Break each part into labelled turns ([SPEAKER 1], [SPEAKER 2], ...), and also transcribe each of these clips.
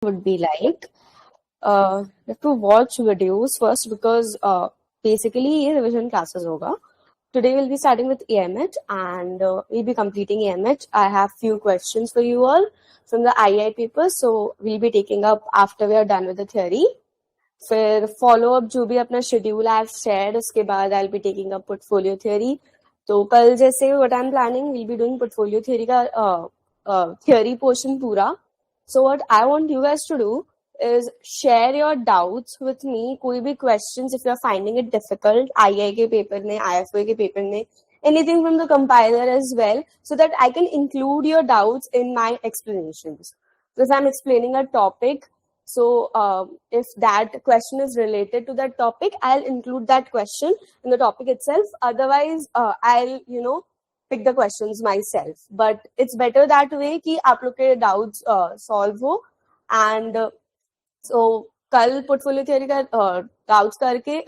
[SPEAKER 1] would be like, you have to watch videos first because basically ये revision classes होगा. Today we'll be starting with EMH and we'll be completing EMH. I have few questions for you all from the IAI paper, so we'll be taking up after we are done with the theory. फिर follow up जो भी अपना schedule I have shared, उसके बाद I'll be taking up portfolio theory. तो कल जैसे what I'm planning, we'll be doing portfolio theory का theory portion पूरा. So what I want you guys to do is share your doubts with me. कोई भी questions if you're finding it difficult, IAI के paper में, IFA के paper में, anything from the compiler as well, so that I can include your doubts in my explanations. So if I'm explaining a topic, so if that question is related to that topic, I'll include that question in the topic itself. Otherwise, I'll, pick the questions myself. But it's better that way कि आप लोग के doubts solve हो. And so कल portfolio theory का doubts करके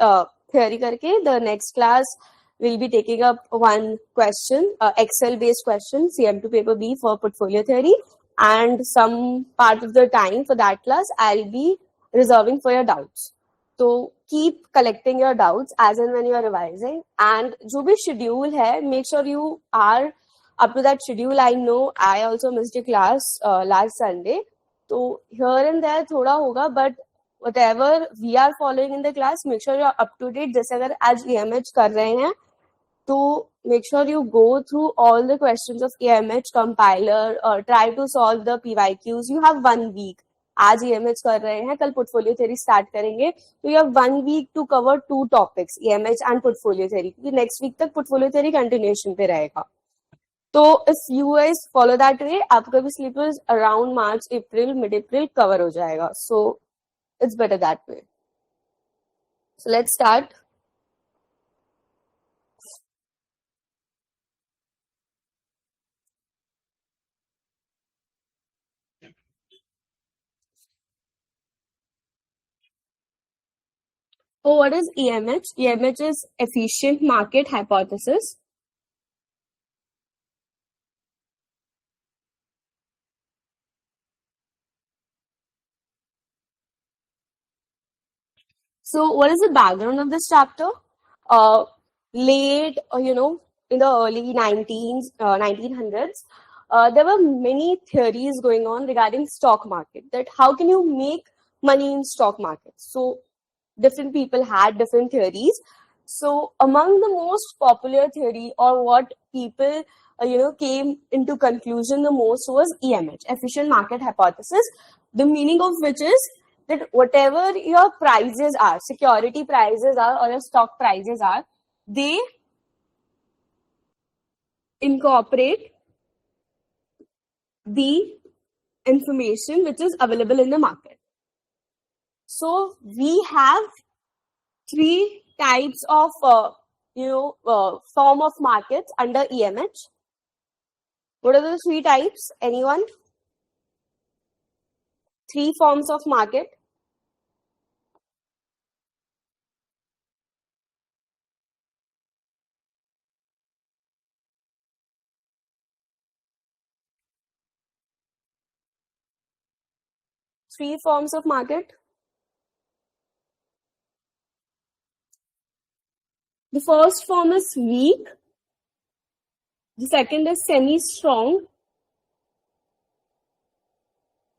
[SPEAKER 1] theory करके the next class we'll be taking up one question, Excel based question, CM2 paper B for portfolio theory. And some part of the time for that class, I'll be reserving for your doubts. So keep collecting your doubts as and when you are revising. And जो भी schedule है, make sure you are up to that schedule. I know I also missed a class last Sunday. So here and there थोड़ा होगा, but whatever we are following in the class, make sure you are up to date. जैसे अगर आज EMH कर रहे हैं, तो make sure you go through all the questions of EMH compiler, try to solve the PYQs. You have 1 week. आज EMH कर रहे हैं, कल portfolio theory start करेंगे, तो you have 1 week to cover 2 topics, EMH and portfolio theory. क्योंकि next week तक portfolio theory continuation पे रहेगा. तो if you guys follow that way, आपका भी syllabus around March, April, mid-April cover हो जाएगा. So it's better that way. So let's start. So what is EMH? EMH is efficient market hypothesis. So what is the background of this chapter? Late, in the early 1900s, there were many theories going on regarding stock market, that how can you make money in stock market. So different people had different theories. So among the most popular theory, or what people came into conclusion the most, was EMH, efficient market hypothesis, the meaning of which is that whatever your prices are, security prices are, or your stock prices are, they incorporate the information which is available in the market. So we have 3 types of form of markets under EMH. What are the 3 types? Anyone? 3 forms of market. Three forms of market. The first form is weak. The second is semi-strong.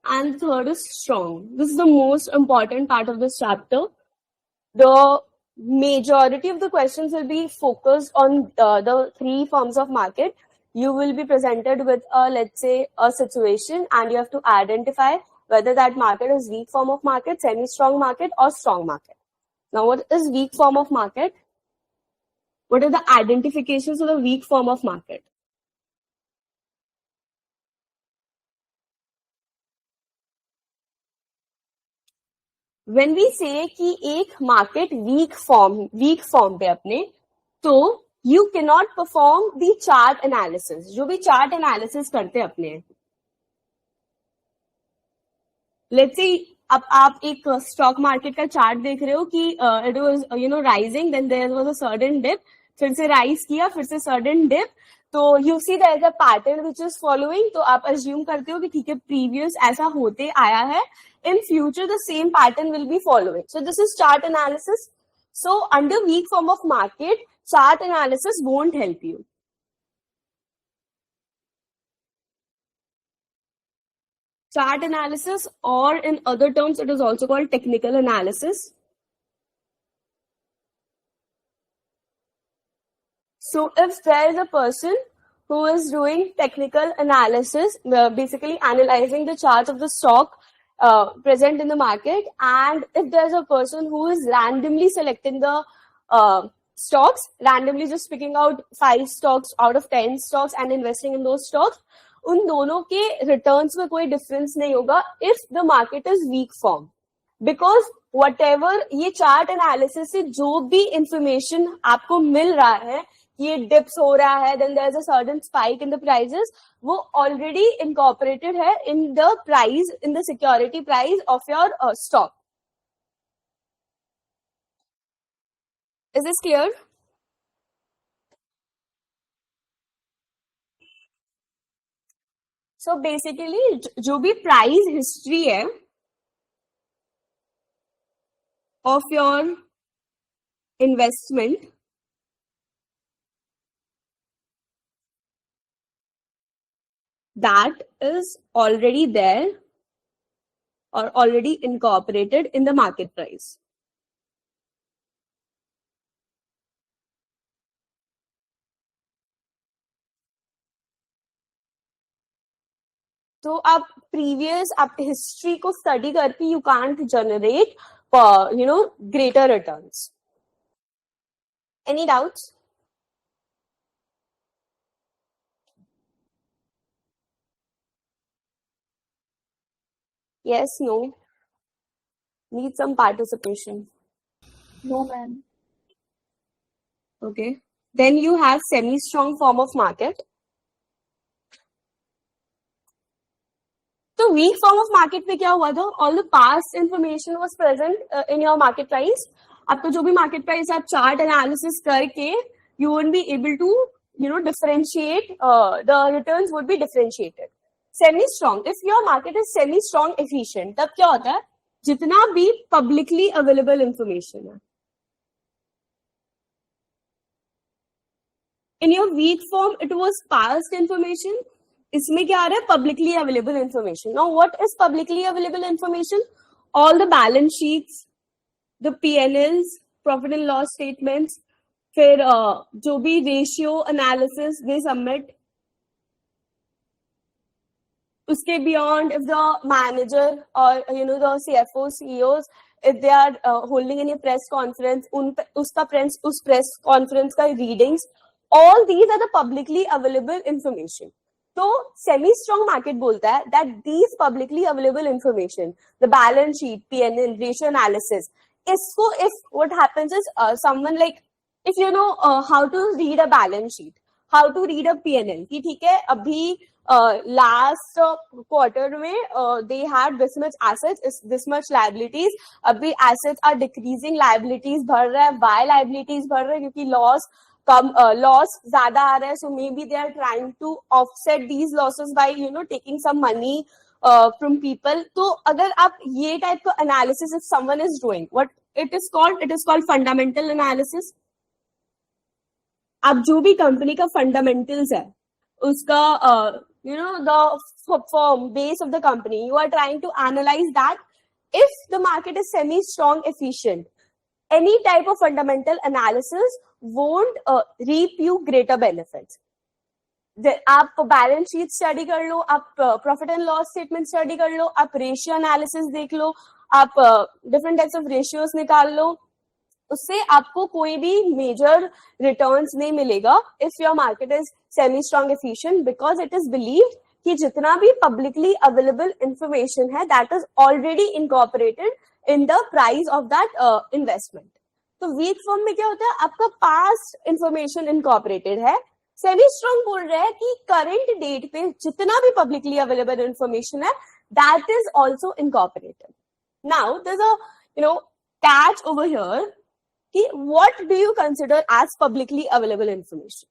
[SPEAKER 1] And the third is strong. This is the most important part of this chapter. The majority of the questions will be focused on the 3 forms of market. You will be presented with let's say a situation, and you have to identify whether that market is weak form of market, semi-strong market, or strong market. Now, what is weak form of market? What are the identifications of the weak form of market? When we say कि एक market weak form पे अपने, तो you cannot perform the chart analysis. जो भी chart analysis करते हैं अपने, let's say अब आप एक stock market का chart देख रहे हो कि it was rising, then there was a sudden dip, फिर से राइज किया, फिर से सडन डिप, तो you see there is a pattern which is following, तो आप अज्यूम करते हो कि ठीक है प्रीवियस ऐसा होते आया है, in future the same pattern will be following. So this is chart analysis. So under weak form of market, chart analysis won't help you. Chart analysis, or in other terms, it is also called technical analysis. So if there is a person who is doing technical analysis, basically analyzing the charts of the stock present in the market, and if there's a person who is randomly selecting the stocks, randomly just picking out 5 stocks out of 10 stocks and investing in those stocks, उन दोनों के returns में कोई difference नहीं होगा if the market is weak form. Because what ever ये chart analysis से जो भी इंफॉर्मेशन आपको मिल रहा है, ये डिप्स हो रहा है, then there is a certain spike in the prices, वो ऑलरेडी इनकॉर्पोरेटेड है in the price, in the security price of your stock. Is this clear? So basically जो भी प्राइस हिस्ट्री है of your investment, that is already there or already incorporated in the market price. तो आप previous आप history को study करके you can't generate greater returns. Any doubts? Yes, no? Need some participation.
[SPEAKER 2] No, ma'am.
[SPEAKER 1] Okay. Then you have semi-strong form of market. तो weak form of market में क्या हुआ था? All the past information was present in your market price. आपका जो भी market price आप chart analysis करके you won't be able to differentiate, the returns would be differentiated. Semi strong, if your market is semi strong efficient, तब क्या होता है? जितना भी पब्लिकली अवेलेबल इंफॉर्मेशन है, in your weak form it was past information, इसमें क्या आ रहा है? Publicly available information. Now what is publicly available information? All the balance sheets, the PNLs, profit and loss statements, फिर जो भी रेशियो एनालिसिस दे सबमिट. उसके beyond, if the manager और the CFO CEOs, if they are holding any press conference, उस press conference का readings, all these are the publicly available information. तो semi strong market बोलता है that these publicly available information, the balance sheet, P&L, ratio analysis, इसको if what happens is someone like, if you know how to read a balance sheet, how to read a P&L, कि ठीक है अभी last quarter में they had this much assets, this much liabilities, अभी assets are decreasing, liabilities बढ़ रहा है, why liabilities बढ़ रहा है? क्योंकि loss कम, लॉस ज्यादा आ रहा है, so maybe they are trying to offset these losses by taking some money from people. तो अगर आप ये टाइप का analysis if someone is doing, what it is called fundamental analysis. आप जो भी कंपनी का फंडामेंटल्स है, उसका the firm base of the company, you are trying to analyze that. If the market is semi strong efficient, any type of fundamental analysis won't reap you greater benefits. आप balance sheet study कर लो, आप profit and loss statement study कर लो, आप ratio analysis देख लो, आप different types of ratios निकाल लो, उससे आपको कोई भी मेजर रिटर्न्स नहीं मिलेगा if your market is semi strong efficient, because it is believed कि जितना भी पब्लिकली अवेलेबल इंफॉर्मेशन है that is already incorporated in the price of that investment. तो वीक फॉर्म में क्या होता है? आपका पास्ट इंफॉर्मेशन इनकॉर्पोरेटेड है. सेमी स्ट्रॉन्ग बोल रहा है कि करंट डेट पे जितना भी पब्लिकली अवेलेबल इंफॉर्मेशन है that is also incorporated. Now there is a catch over here. कि what do you consider as publicly available information?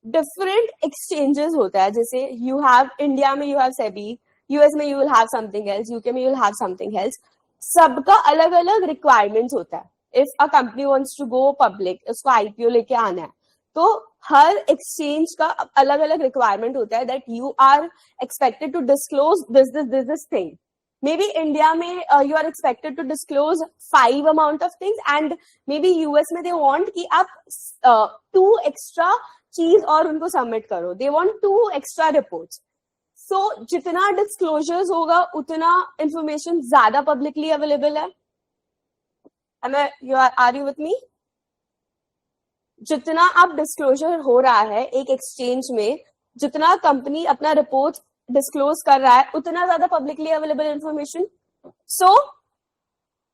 [SPEAKER 1] Different exchanges होता है, जैसे यू हैव इंडिया में यू हैव सेबी, यूएस में you will have something else, UK में you will have something else. सबका अलग अलग रिक्वायरमेंट्स होता है. If a company wants to go public, उसको आईपीओ लेके आना है, तो हर एक्सचेंज का अलग अलग रिक्वायरमेंट होता है that you are expected to disclose this thing. maybe India में you are expected to disclose 5 amount of things, and maybe US में they want कि आप 2 extra चीज और उनको सबमिट करो. They want 2 extra reports. So जितना डिस्क्लोजर्स होगा उतना इंफॉर्मेशन ज्यादा पब्लिकली अवेलेबल है. Are you with me? जितना आप डिस्क्लोजर हो रहा है एक एक्सचेंज में, जितना कंपनी अपना रिपोर्ट डिस्क्लोज कर रहा है, उतना ज्यादा पब्लिकली अवेलेबल इंफॉर्मेशन. सो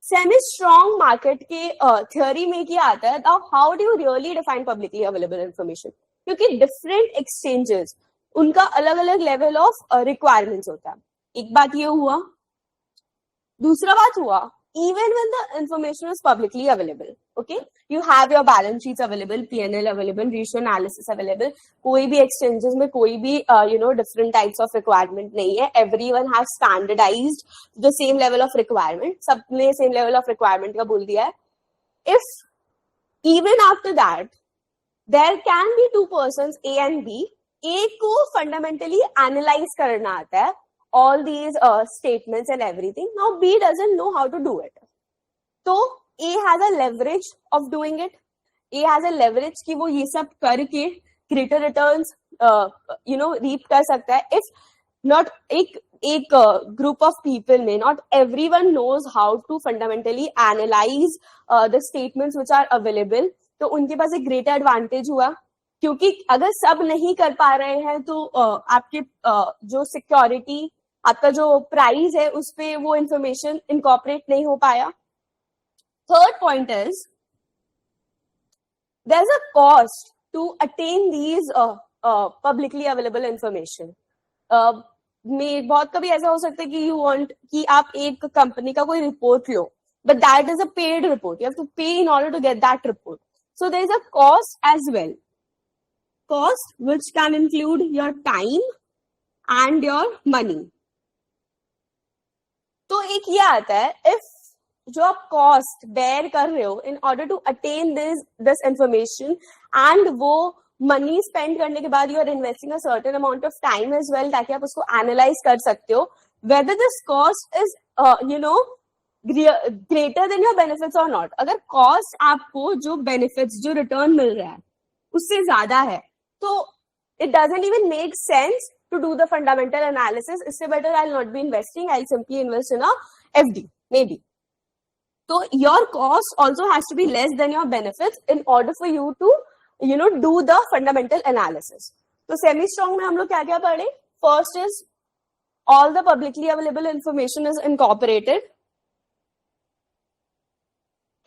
[SPEAKER 1] सेमी स्ट्रॉन्ग मार्केट के थ्योरी में क्या आता है, how do you really define publicly available information? क्योंकि डिफरेंट एक्सचेंजेस, उनका अलग अलग लेवल ऑफ रिक्वायरमेंट्स होता है. एक बात ये हुआ. दूसरा बात हुआ, even when the information is publicly available, okay, you have your balance sheets available, P&L available, ratio analysis available. कोई भी exchanges में कोई भी different types of requirement नहीं है. Everyone has standardized the same level of requirement. सबने same level of requirement का बोल दिया है. If even after that there can be two persons A and B, A को fundamentally analyze करना आता है all these statements and everything. Now B doesn't know how to do it. So A has a leverage of doing it. A has a leverage कि वो ये सब करके greater returns reap कर सकता है. If not एक group of people में not everyone knows how to fundamentally analyze the statements which are available, तो उनके पास एक greater advantage हुआ. क्योंकि अगर सब नहीं कर पा रहे हैं तो आपके जो सिक्योरिटी, आपका जो प्राइस है, उस पे वो इंफॉर्मेशन इनकॉर्पोरेट नहीं हो पाया. Third point is there is a cost to attain these publicly available information. में बहुत कभी ऐसा हो सकता है कि यू वांट कि आप एक कंपनी का कोई रिपोर्ट लो, but that is a paid report. You have to pay in order to get that report. So there is a cost as well. Cost which can include your time and your money. तो एक ये आता है, if जो आप cost bear कर रहे हो in order to attain this information, and वो मनी स्पेंड करने के बाद you are investing a certain amount of time as well, ताकि आप उसको एनालाइज कर सकते हो whether this cost is greater than your benefits or not. अगर कॉस्ट आपको जो बेनिफिट्स, जो रिटर्न मिल रहा है उससे ज्यादा है, तो it doesn't even make sense to do the fundamental analysis. इससे better I'll not be investing, I'll simply invest in a FD maybe. So your cost also has to be less than your benefits in order for you to do the fundamental analysis. तो semi strong में हम लोग क्या क्या पढ़े? First is all the publicly available information is incorporated.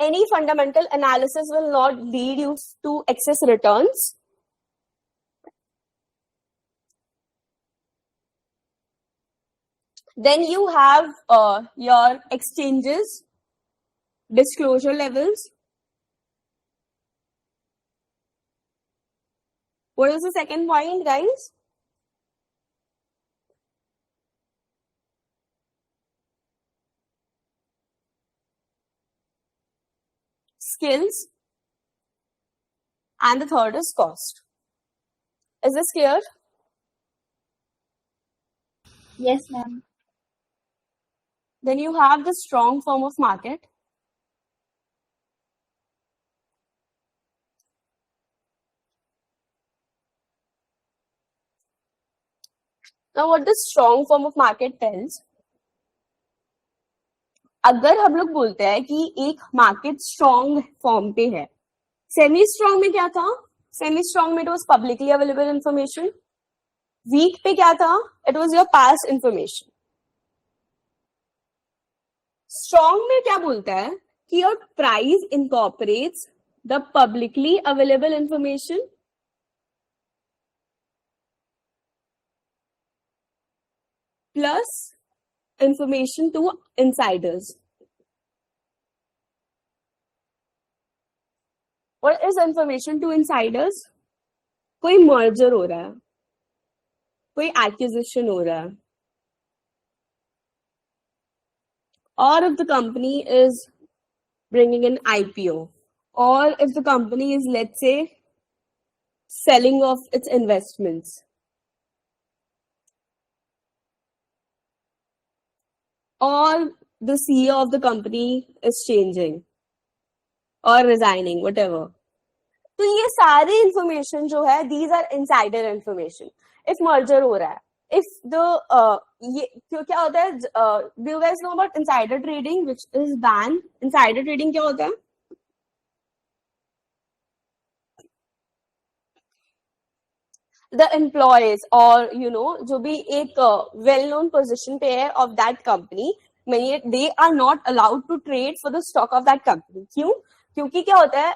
[SPEAKER 1] Any fundamental analysis will not lead you to excess returns. Then you have your exchanges, disclosure levels. What is the second point, guys? Skills. And the third is cost. Is this clear?
[SPEAKER 2] Yes, ma'am.
[SPEAKER 1] Then you have the strong form of market. Now what the strong form of market tells, अगर हम लोग बोलते हैं कि एक market strong form पे है, semi strong में क्या था? सेमी स्ट्रॉन्ग में it was publicly available information. Weak पे क्या था? It was your past information. Strong में क्या बोलता है कि your price incorporates the publicly available information plus information to insiders. What is information to insiders? कोई merger हो रहा है, कोई acquisition हो रहा है, or if the company is bringing an IPO, or if the company is, let's say, selling off its investments, or the CEO of the company is changing or resigning, whatever. तो ये सारी information जो है, these are insider information. If merger हो रहा है, if the ये क्यों क्या होता है, do you guys know about insider trading which is ban? Insider trading क्या होता है? द एम्प्लॉयज और जो भी एक वेल नोन पोजिशन पे है of that company, they are not allowed to trade for the stock of that company. क्यों? क्योंकि क्या होता है,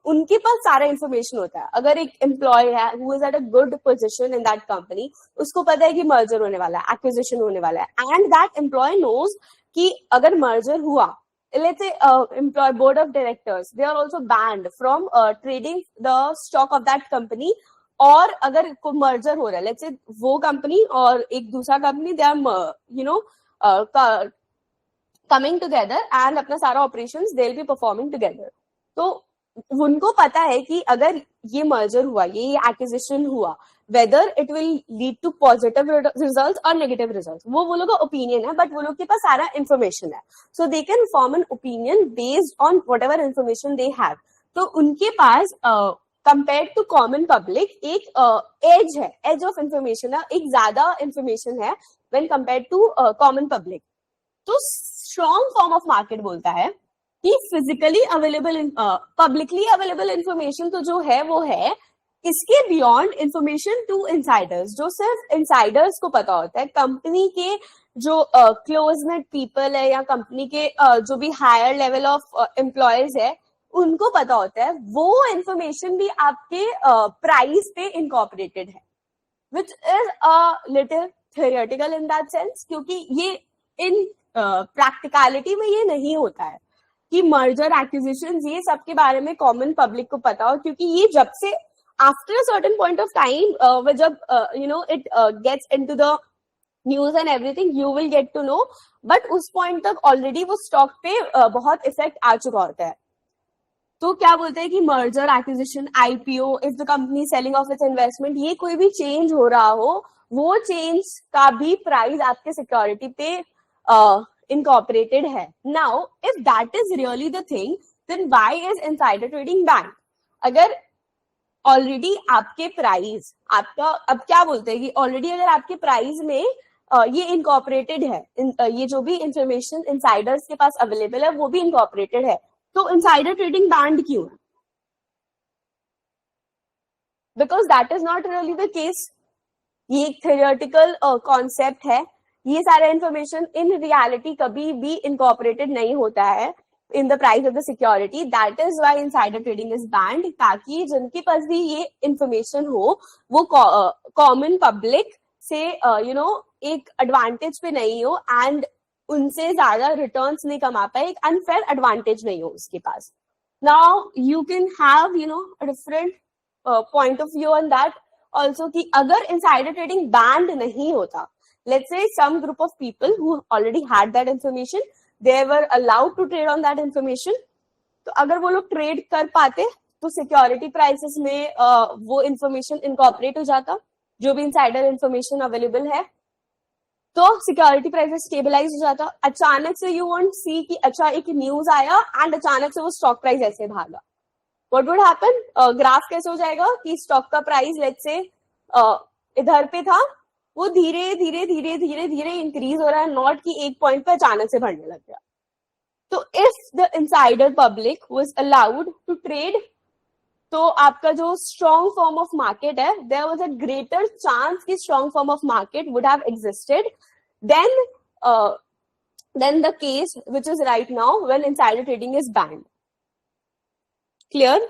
[SPEAKER 1] उनके पास सारा इंफॉर्मेशन होता है. अगर एक एम्प्लॉय है who is at a good position in that company, उसको पता है कि मर्जर होने वाला है, एक्विजिशन होने वाला है, एंड दैट एम्प्लॉय नोज कि अगर मर्जर हुआ, let's say employee board of directors, they are also banned from trading the stock of that company. और अगर कोई मर्जर हो रहा है, लेट्स से वो कंपनी और एक दूसरा company, they are coming together and अपना सारा operation they will be performing together. तो उनको पता है कि अगर ये मर्जर हुआ, ये एक्विजिशन हुआ, whether it will lead to positive result और नेगेटिव रिजल्ट, वो लोग का ओपिनियन है, बट वो लोग के पास सारा इंफॉर्मेशन है. So they can form an opinion based on whatever information they have. तो उनके पास कंपेयर टू कॉमन पब्लिक एक एज है, एज ऑफ इंफॉर्मेशन है, एक ज्यादा इंफॉर्मेशन है when compare to common public. तो स्ट्रॉन्ग फॉर्म ऑफ मार्केट बोलता है कि physically available, publicly available information तो जो है वो है, इसके बियॉन्ड इंफॉर्मेशन टू इनसाइडर्स, जो सिर्फ इनसाइडर्स को पता होता है. कंपनी के जो क्लोज नेट पीपल है या कंपनी के जो भी हायर लेवल ऑफ एम्प्लॉयज है, उनको पता होता है. वो इंफॉर्मेशन भी आपके प्राइस पे इनकॉर्पोरेटेड है, which is a little theoretical in that sense, क्योंकि ये इन प्रैक्टिकलिटी में ये नहीं होता है कि मर्जर एक्विजिशन ये सब के बारे में कॉमन पब्लिक को पता हो, क्योंकि ये जब से after a certain point of time, जब it gets into the news and everything, you will get to know. But उस पॉइंट तक ऑलरेडी वो स्टॉक पे बहुत इफेक्ट आ चुका होता है. तो क्या बोलते हैं कि merger acquisition, IPO, if the company selling of its investment, ये कोई भी चेंज हो रहा हो, वो चेंज का भी प्राइस आपके सिक्योरिटी पे इनकॉर्पोरेटेड है. Now if that is really the thing, then why is insider trading ban? अगर ऑलरेडी आपके प्राइस, आपका अब क्या बोलते हैं कि ऑलरेडी अगर आपके प्राइस में ये इनकॉर्पोरेटेड है, ये जो भी इंफॉर्मेशन इनसाइडर्स के पास अवेलेबल है वो भी इनकॉर्पोरेटेड है, तो इनसाइडर ट्रेडिंग बैंड क्यों? Because that is not really the case. ये एक थियोरेटिकल कॉन्सेप्ट है. ये सारा इंफॉर्मेशन इन रियलिटी कभी भी इनकॉर्पोरेटेड नहीं होता है in the price of the security. That is why insider trading is banned, ताकि जिनके पास भी ये information हो, वो common public से एक advantage पे नहीं हो and उनसे ज्यादा returns नहीं कमा पाए, एक unfair advantage नहीं हो उसके पास. Now you can have a different point of view on that also, कि अगर insider trading banned नहीं होता, let's say some group of people who already had that information, they were allowed to trade on that information. तो अगर वो लोग trade कर पाते तो सिक्योरिटी प्राइसेस में वो इंफॉर्मेशन इनकॉर्पोरेट हो जाता, जो भी इनसाइडर इंफॉर्मेशन अवेलेबल है, तो सिक्योरिटी प्राइसेस स्टेबलाइज हो जाता. अचानक से यू वोंट सी कि अच्छा एक न्यूज आया एंड अचानक से वो स्टॉक प्राइस ऐसे भागा. What would happen? ग्राफ कैसे हो जाएगा कि स्टॉक का प्राइस लेट्स से इधर पे था, वो धीरे धीरे धीरे धीरे धीरे इंक्रीज हो रहा है, नॉट कि एक पॉइंट पे अचानक से बढ़ने लग गया. तो if the insider public was allowed to trade, तो आपका जो स्ट्रॉन्ग फॉर्म ऑफ मार्केट है, there was a greater chance कि strong form of market would have existed than the case which is right now when insider trading is banned. Clear?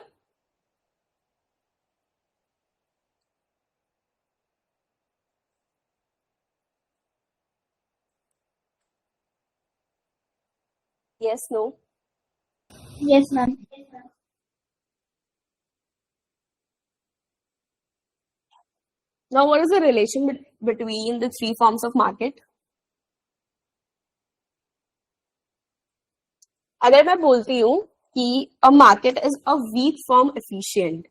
[SPEAKER 1] Yes, no?
[SPEAKER 2] Yes, ma'am.
[SPEAKER 1] Now, what is the relation between the three forms of market? अगर मैं बोलती हूँ कि a market is a weak form efficient,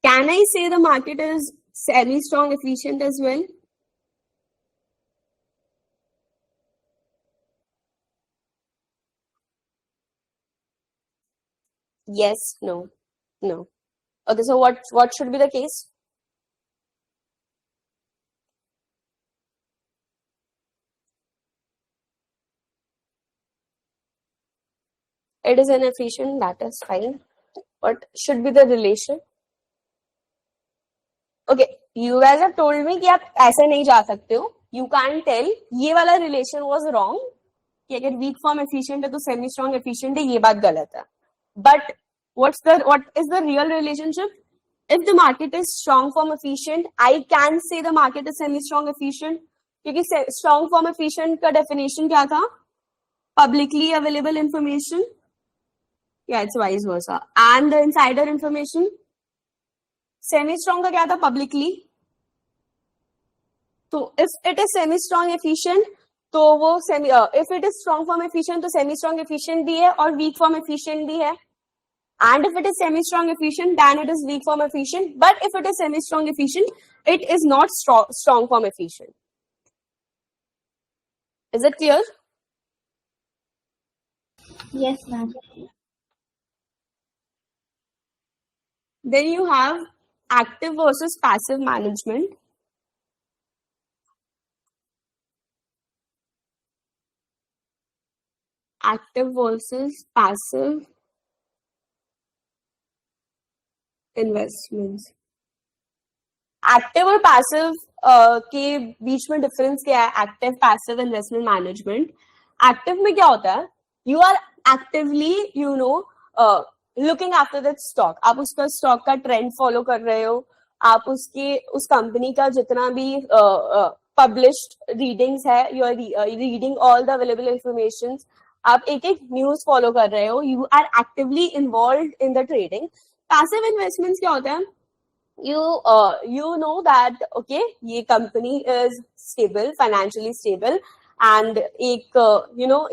[SPEAKER 1] can I say the market is semi-strong efficient as well? Yes, no, no. Okay, so what should be the case? It is inefficient, that is fine. What should be the relation? Okay, you guys have told me कि आप ऐसे नहीं जा सकते हो. You can't tell ये वाला relation was wrong. कि अगर weak form efficient है तो semi strong efficient है, ये बात गलत है. But what is the real relationship? If the market is strong form efficient, I can say the market is semi strong efficient. क्योंकि strong form efficient का definition क्या था? Publicly available information. Yeah, it's vice versa. And the insider information. Semi strong का क्या था? Publicly. तो if it is semi strong efficient, तो वो if it is strong form efficient, तो semi strong efficient भी है और weak form efficient भी है. And if it is semi strong efficient, then it is weak form efficient. But if it is semi strong efficient, it is not strong form efficient. Is it clear?
[SPEAKER 2] Yes, ma'am.
[SPEAKER 1] Then you have active versus passive management. Active versus passive investments. Active और passive के बीच में difference क्या है? Active passive investment management. Active में क्या होता है? You are actively looking after that stock. आप उसका स्टॉक का ट्रेंड फॉलो कर रहे हो. आप उस कंपनी का जितना भी पब्लिश्ड रीडिंग्स है, you are reading all the available information. आप एक एक न्यूज फॉलो कर रहे हो. You are actively involve in the trading. Passive investments क्या होता है? you know that okay, ये company is stable, financially stable, and एक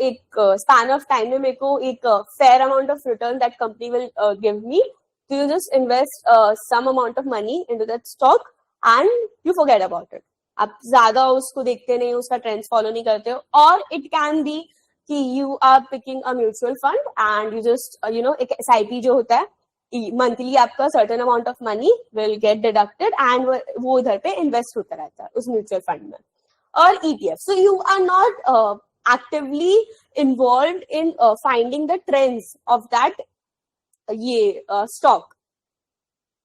[SPEAKER 1] एक span of time में मेरे को एक fair amount of return that company will give me. So you just invest some amount of money into that stock and you forget about it. आप ज्यादा उसको देखते नहीं, उसका ट्रेंड्स फॉलो नहीं करते हो. और इट कैन बी कि you are picking a mutual fund and you just एक SIP जो होता है, मंथली आपका certain amount of money will get deducted and वो उधर पे इन्वेस्ट होता रहता है उस म्यूचुअल फंड में. और ETF. So you are not actively involve in finding the trends of that ये स्टॉक.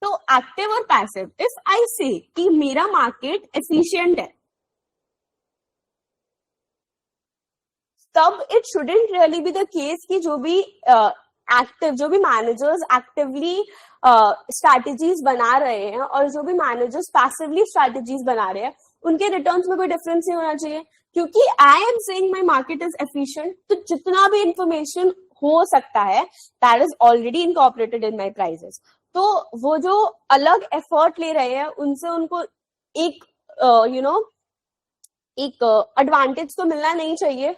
[SPEAKER 1] तो एक्टिव और पैसिव, इफ आई से कि मेरा मार्केट एफिशिएंट है, तब it shouldn't really be the case कि जो भी जो भी मैनेजर्स एक्टिवली स्ट्रैटेजीज बना रहे हैं और जो भी मैनेजर्स पैसिवली स्ट्रैटेजीज बना रहे हैं, उनके रिटर्न्स में कोई डिफरेंस नहीं होना चाहिए. क्योंकि I am saying my market is efficient, तो जितना भी इंफॉर्मेशन हो सकता है that is already incorporated in my prices. तो वो जो अलग एफर्ट ले रहे हैं, उनसे उनको एक एक एडवांटेज तो मिलना नहीं चाहिए.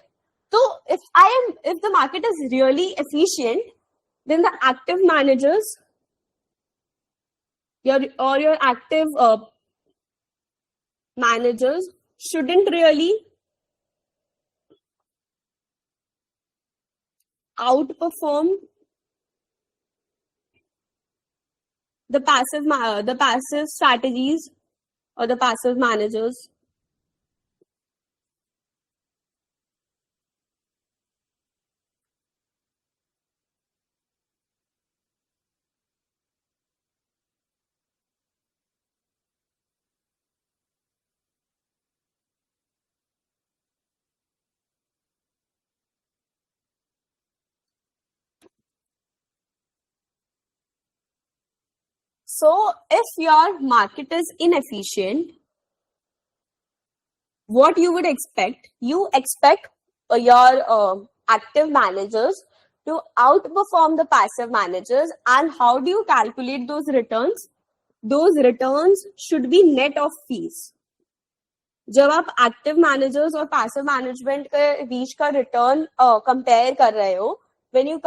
[SPEAKER 1] So if the market is really efficient, then the active managers, your active managers shouldn't really outperform the passive strategies or the passive managers. So if your market is inefficient, what you would expect? You expect your active managers to outperform the passive managers. And how do you calculate those returns? Those returns should be net of fees. जब आप active managers और passive management के बीच का return compare कर रहे हो, when you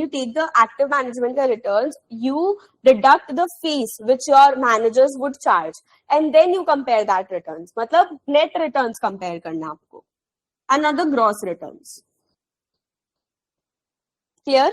[SPEAKER 1] take the active management का returns, you deduct the fees which your managers would charge, and then you compare that returns. मतलब net returns compare करना आपको, and not the gross returns. Clear?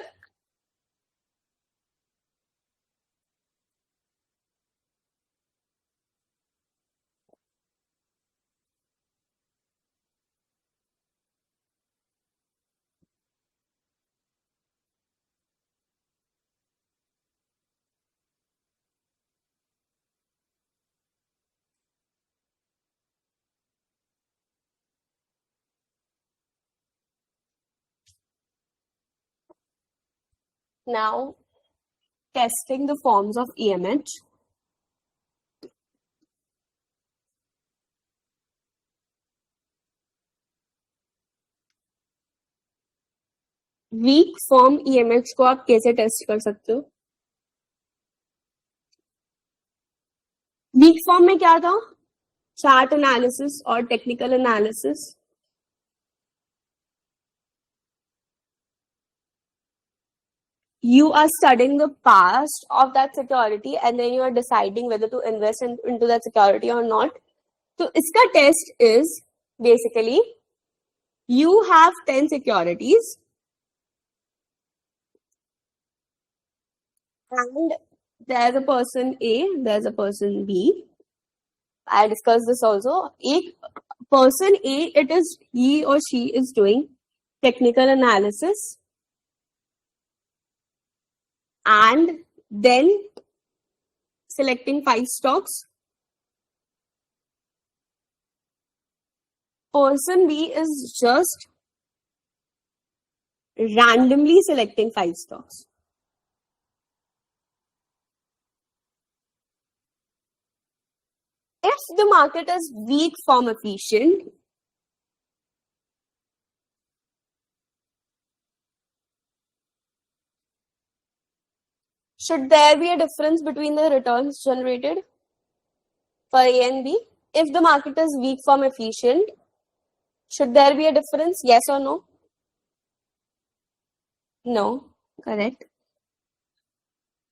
[SPEAKER 1] Now, testing the forms of EMH. Weak form EMH को आप कैसे test कर सकते हो? Week form में क्या था? चार्ट एनालिसिस और technical analysis. You are studying the past of that security and then you are deciding whether to invest into that security or not. So, iska test is basically you have 10 securities and there's a person A, there's a person B. I discussed this also. Person A, it is he or she is doing technical analysis and then selecting 5 stocks. Person B is just randomly selecting 5 stocks. If the market is weak form efficient, should there be a difference between the returns generated for A and B? If the market is weak form efficient, should there be a difference? Yes or no? No. Correct.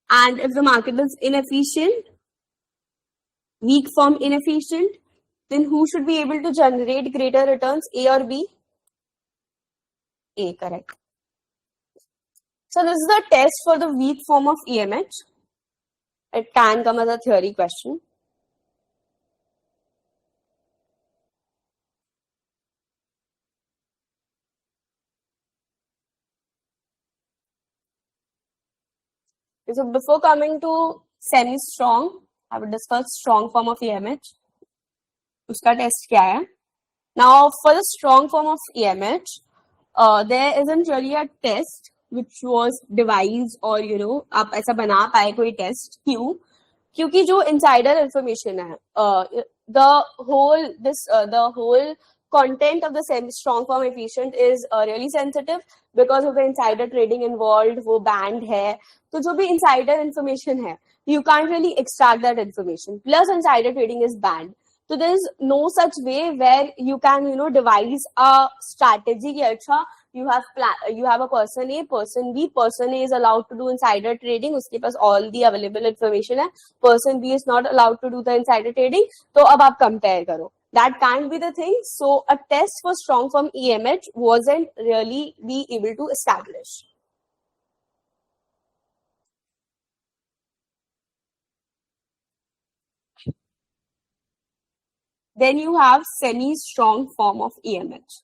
[SPEAKER 1] And if the market is inefficient, weak form inefficient, then who should be able to generate greater returns, A or B? A, correct. So this is the test for the weak form of EMH. It can come as a theory question. So before coming to semi-strong, I will discuss strong form of EMH. उसका test क्या है? Now, for the strong form of EMH, there isn't really a test which was devised or आप ऐसा बना पाए कोई test. क्यों? क्योंकि जो insider information है, the whole content of the semi-strong form efficient is really sensitive because of the insider trading involved. वो banned है. तो जो भी insider information है, you can't really extract that information. Plus, insider trading is banned. So there is no such way where you can devise a strategy कि अच्छा you have a person A, person B. Person A is allowed to do insider trading. उसके पास all the available information है. Person B is not allowed to do the insider trading. तो अब आप compare करो. That can't be the thing. So a test for strong form EMH wasn't really be able to establish. Then you have semi-strong form of EMH.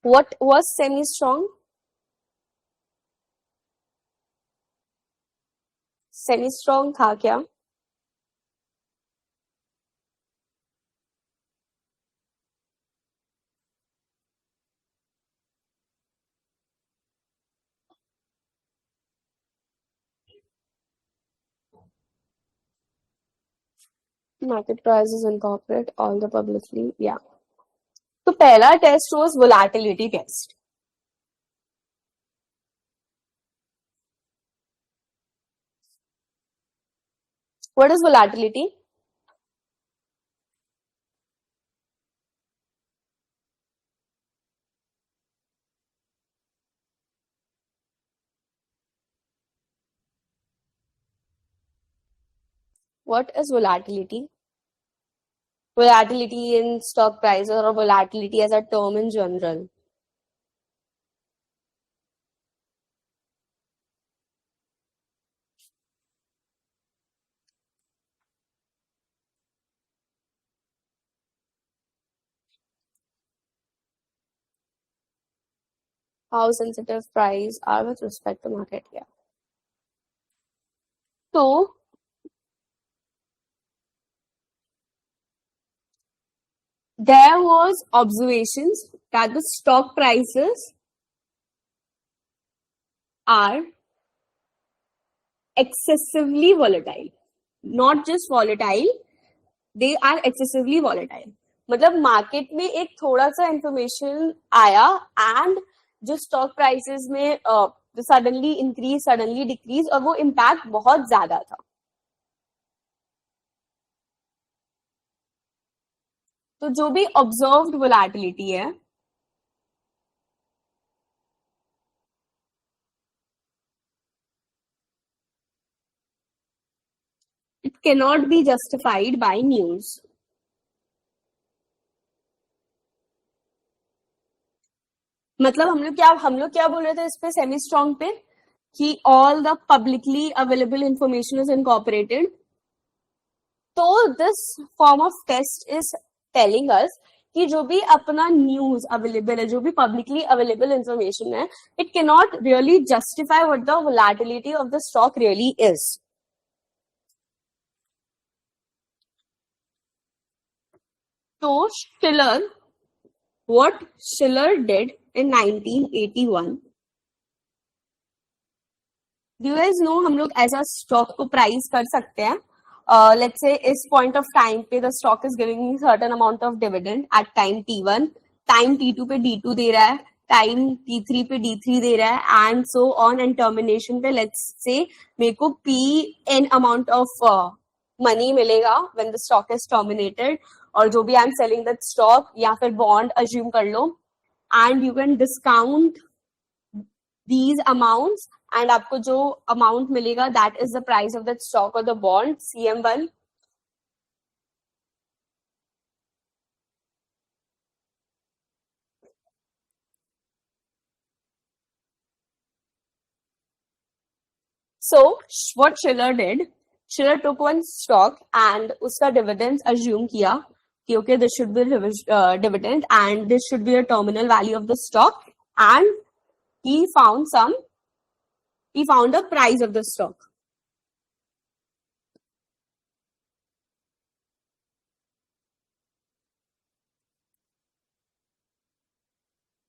[SPEAKER 1] What was semi-strong? Semi-strong था क्या? Market prices incorporate all the publicly. Yeah. तो पहला test was volatility test. What is volatility? What is volatility? Volatility in stock prices or volatility as a term in general. How sensitive price are with respect to market. Yeah. So there was observations that the stock prices are excessively volatile. Not just volatile, they are excessively volatile. मतलब market में एक थोड़ा सा information आया and जो stock prices में suddenly increase suddenly decrease और वो इम्पैक्ट बहुत ज्यादा था. तो जो भी ऑब्जर्व्ड वोलेटिलिटी है it cannot be justified by news. मतलब हम लोग क्या बोल रहे थे इस पे सेमी स्ट्रॉन्ग पे कि all the publicly available information is incorporated. तो this form of test is telling us कि जो भी अपना न्यूज अवेलेबल है, जो भी पब्लिकली अवेलेबल इंफॉर्मेशन है, it can not really justify what the volatility of the stock really is. तो Shiller, what Schiller did in 1981. Do you guys know हम लोग ऐसा स्टॉक को प्राइस कर सकते हैं. Let's say इस पॉइंट ऑफ टाइम पे the stock is giving certain amount of dividend at time T1, time T2 पे D2 दे रहा है, टाइम T3 पे D3 दे रहा है and so on. And termination पे लेट्स से मेरे को PN अमाउंट ऑफ मनी मिलेगा when the stock is terminated. और जो भी I am selling that stock या फिर बॉन्ड अज्यूम कर लो and you can discount these amounts and आपको जो amount मिलेगा that is the price of that stock or the bond CM1. So what Schiller did, Schiller took one stock and उसका dividends assume किया कि okay this should be dividend and this should be the terminal value of the stock and he found a price of the stock.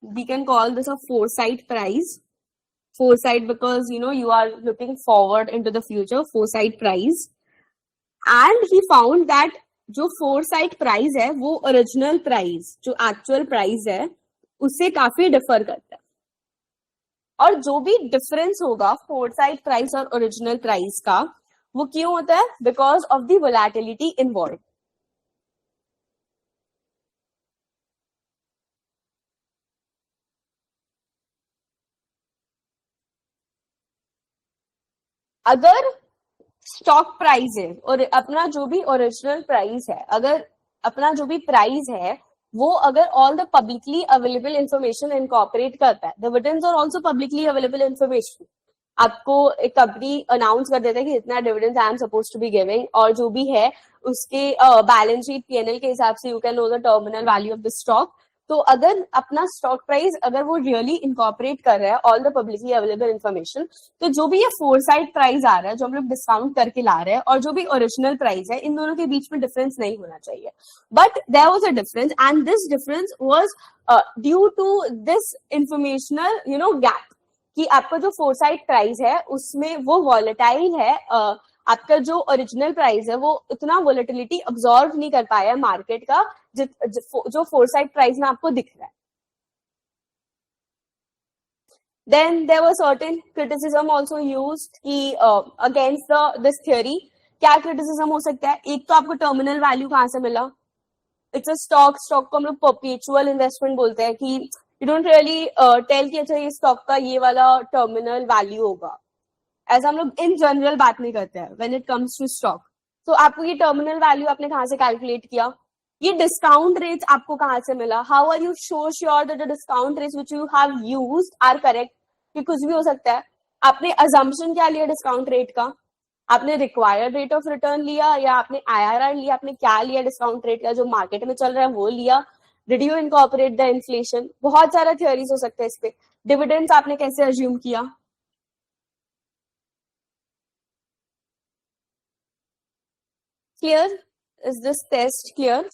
[SPEAKER 1] We can call this a foresight price. Foresight because you are looking forward into the future. Foresight price. And he found that जो foresight price है वो original price जो actual price है उससे काफी differ करता है. और जो भी डिफरेंस होगा foresight price और original price का वो क्यों होता है? Because of the volatility involved. अगर स्टॉक प्राइस है और अपना जो भी ओरिजिनल प्राइस है, अगर अपना जो भी प्राइस है वो अगर all the publicly available information incorporate करता है, dividends are also publicly available information. आपको एक कंपनी अनाउंस कर देता है कि इतना dividends I am suppose to be giving और जो भी है उसके बैलेंस शीट पीएनएल के हिसाब से you can know the terminal value of the stock. तो अगर अपना स्टॉक प्राइस अगर वो रियली इनकॉर्पोरेट कर रहा है all the publicly available information, तो जो भी ये फोरसाइट प्राइस आ रहा है जो हम लोग डिस्काउंट करके ला रहे हैं और जो भी ओरिजिनल प्राइस है, इन दोनों के बीच में डिफरेंस नहीं होना चाहिए. But there was a difference and this difference was due to this informational gap कि आपका जो फोरसाइट प्राइस है उसमें वो वॉलेटाइल है आपका जो ओरिजिनल प्राइस है वो उतना वोलेटिलिटी अब्सॉर्ब नहीं कर पाया है मार्केट का, जो फोरसाइट प्राइस में आपको दिख रहा है. Then there was certain criticism also used कि against this theory. क्या criticism हो सकता है? एक तो आपको टर्मिनल वैल्यू कहाँ से मिला? इट्स अ स्टॉक को हम लोग परपेचुअल इन्वेस्टमेंट बोलते हैं कि यू डोंट रियली टेल कि अच्छा ये स्टॉक का ये वाला टर्मिनल वैल्यू होगा. ऐसा हम लोग इन जनरल बात नहीं करते हैं when it comes to stock. तो आपको ये टर्मिनल वैल्यू आपने कहाँ से कैलकुलेट किया? ये डिस्काउंट रेट्स आपको कहाँ से मिला? How are you sure that the discount rates which you have used are correct? कि कुछ भी हो सकता है. आपने अजम्पशन क्या लिया डिस्काउंट रेट का? आपने रिक्वायर्ड रेट ऑफ रिटर्न लिया या आपने आईआरआर लिया? आपने क्या लिया डिस्काउंट रेट का? जो मार्केट में चल रहा है वो लिया? Did you incorporate the inflation? बहुत सारा थियोरीज हो सकते हैं इस पे. डिविडेंड्स आपने कैसे अज्यूम किया? Clear? Is this test clear?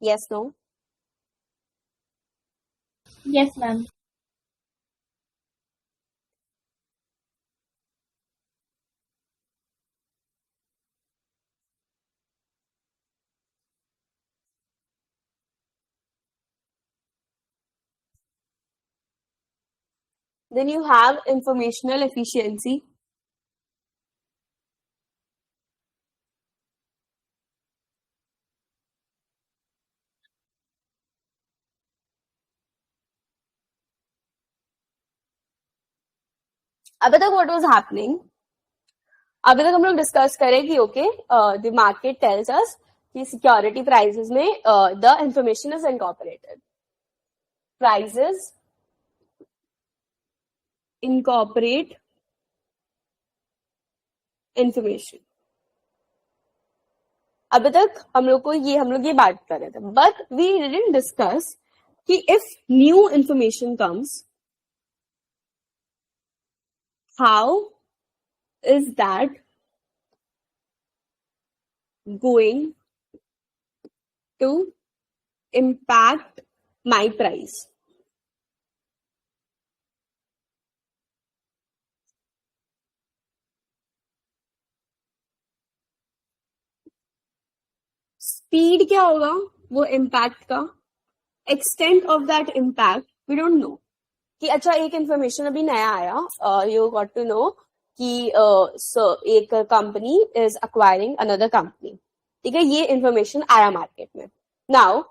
[SPEAKER 1] Yes, no?
[SPEAKER 2] Yes, ma'am.
[SPEAKER 1] Then you have informational efficiency. अभी तक what was happening? अभी तक हम लोग डिस्कस करें कि okay the market tells us कि सिक्योरिटी प्राइसेस में the information is incorporated. Prices incorporate information. अभी तक हम लोग ये बात कर रहे थे, बट वी डिडंट डिस्कस कि if new information comes, how is that going to impact my price. Speed क्या होगा वो इम्पैक्ट का? Extent of that impact we don't know. कि अच्छा एक इंफॉर्मेशन अभी नया आया, यू गॉट टू नो कि एक company is acquiring another company. ठीक है, ये इंफॉर्मेशन आया मार्केट में. नाउ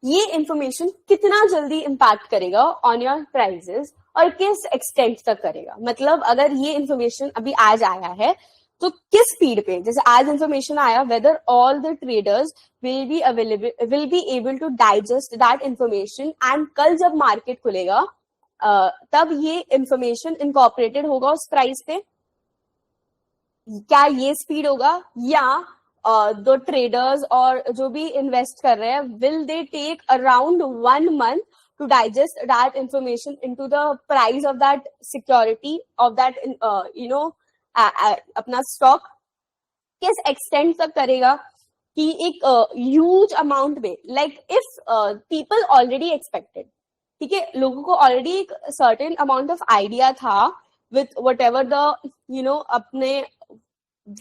[SPEAKER 1] ये इंफॉर्मेशन कितना जल्दी इम्पैक्ट करेगा ऑन योर प्राइसेस और किस एक्सटेंट तक करेगा? मतलब अगर ये इंफॉर्मेशन अभी आज आया है तो किस स्पीड पे? जैसे आज इंफॉर्मेशन आया whether all the traders will be able to digest that information, and कल जब मार्केट खुलेगा तब ये इंफॉर्मेशन इनकॉर्पोरेटेड होगा उस प्राइस पे. क्या ये स्पीड होगा? या दो ट्रेडर्स और जो भी इन्वेस्ट कर रहे हैं will they take around 1 month to digest that information into the price of that security of that अपना स्टॉक? किस एक्सटेंट तक करेगा कि एक ह्यूज अमाउंट में, like if people already expected, ठीक है, लोगों को ऑलरेडी एक certain amount of idea with whatever the द अपने,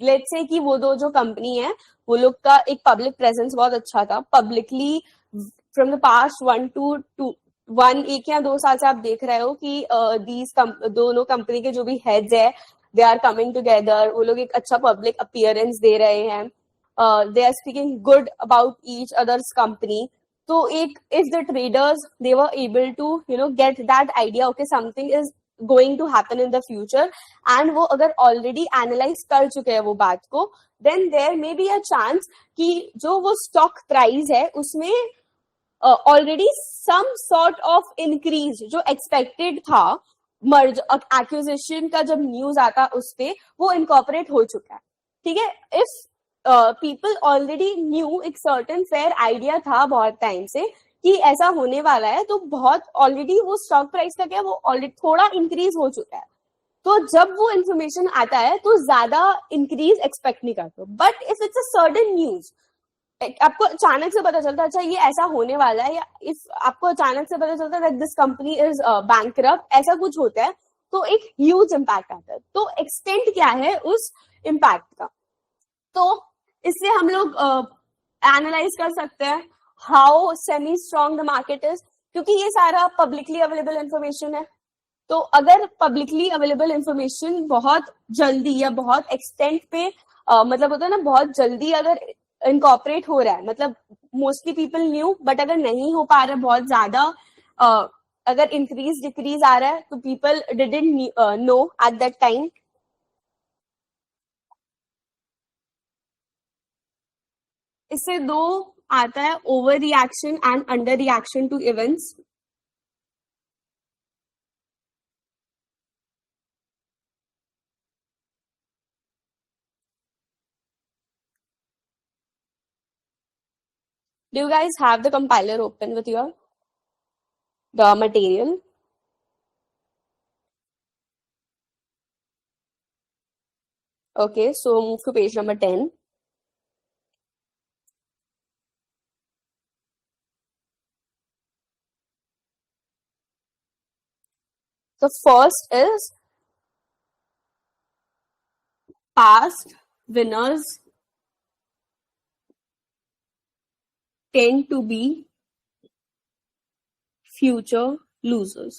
[SPEAKER 1] लेट्स से कि वो दो जो कंपनी है वो लोग का एक पब्लिक प्रेजेंस बहुत अच्छा था. पब्लिकली फ्रॉम द पास्ट 1 या 2 साल से आप देख रहे हो कि दोनों कंपनी के जो भी हेड्स है दे आर कमिंग टुगेदर. वो लोग एक अच्छा पब्लिक अपीयरेंस दे रहे हैं. They are speaking good about each others company. तो एक if the traders they were able to get that idea, okay something is going to happen in the future, and वो अगर ऑलरेडी एनालाइज कर चुके हैं वो बात को, then there may be a chance कि जो वो स्टॉक प्राइस है उसमें already some sort of increase जो एक्सपेक्टेड था मर्ज एक्विजिशन का जब न्यूज आता उस पे वो इनकॉर्पोरेट हो चुका है. ठीक है, इफ पीपल ऑलरेडी न्यू, एक सर्टेन फेयर आइडिया था बहुत टाइम से कि ऐसा होने वाला है, तो बहुत ऑलरेडी वो स्टॉक प्राइस का क्या वो ऑलरेडी थोड़ा इंक्रीज हो चुका है. तो जब वो इन्फॉर्मेशन आता है तो ज्यादा इंक्रीज एक्सपेक्ट नहीं करते. But if it's a certain news, आपको अचानक से पता चलता है अच्छा ये ऐसा होने वाला है, या इफ आपको अचानक से पता चलता है that this company is bankrupt, ऐसा कुछ होता है, तो एक ह्यूज इम्पैक्ट आता है. तो एक्सटेंट क्या है उस इम्पैक्ट का, तो इससे हम लोग एनालाइज कर सकते हैं how semi strong the market is, क्योंकि ये सारा पब्लिकली अवेलेबल इंफॉर्मेशन है. तो अगर पब्लिकली अवेलेबल इंफॉर्मेशन बहुत जल्दी या बहुत एक्सटेंट पे मतलब होता है ना, बहुत जल्दी अगर इनकॉर्पोरेट हो रहा है, मतलब मोस्टली पीपल न्यू, बट अगर नहीं हो पा रहा है बहुत ज्यादा, अगर इंक्रीज डिक्रीज आ रहा है, तो people didn't know at that time. इससे दो आता है, over reaction and under reaction to events. Do you guys have the compiler open with your the material? Okay, so move to page number 10. The first is past winners tend to be future losers.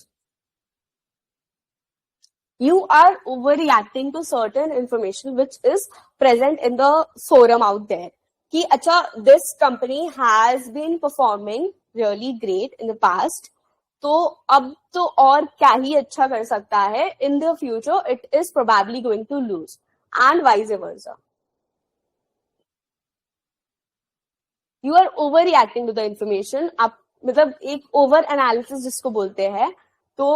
[SPEAKER 1] You are overreacting to certain information which is present in the forum out there. कि अच्छा, this company has been performing really great in the past, तो अब तो और क्या ही अच्छा कर सकता है, in the future it is probably going to lose, and vice versa. You are overreacting to the information. आप मतलब एक over analysis जिसको बोलते हैं, तो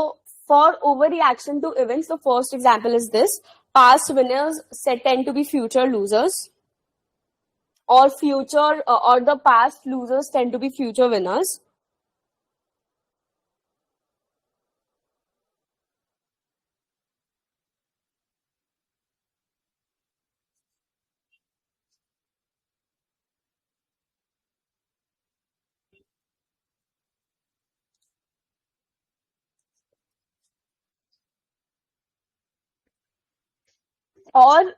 [SPEAKER 1] for overreaction to events, the first example is this: past winners tend to be future losers, or future or the past losers tend to be future winners. Or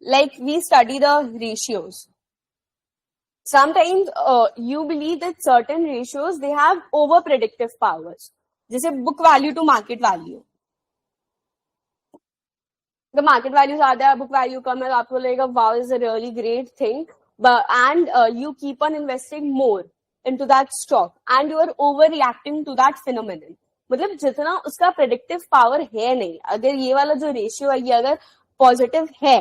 [SPEAKER 1] like we study the ratios. Sometimes you believe that certain ratios they have over predictive powers. जैसे book value to market value. The market value ज़्यादा है, book value कम है, तो आपको लगेगा wow is a really great thing, but and you keep on investing more into that stock and you are overreacting to that phenomenon. मतलब जितना उसका predictive power है नहीं, अगर ये वाला जो रेशियो है ये अगर पॉजिटिव है,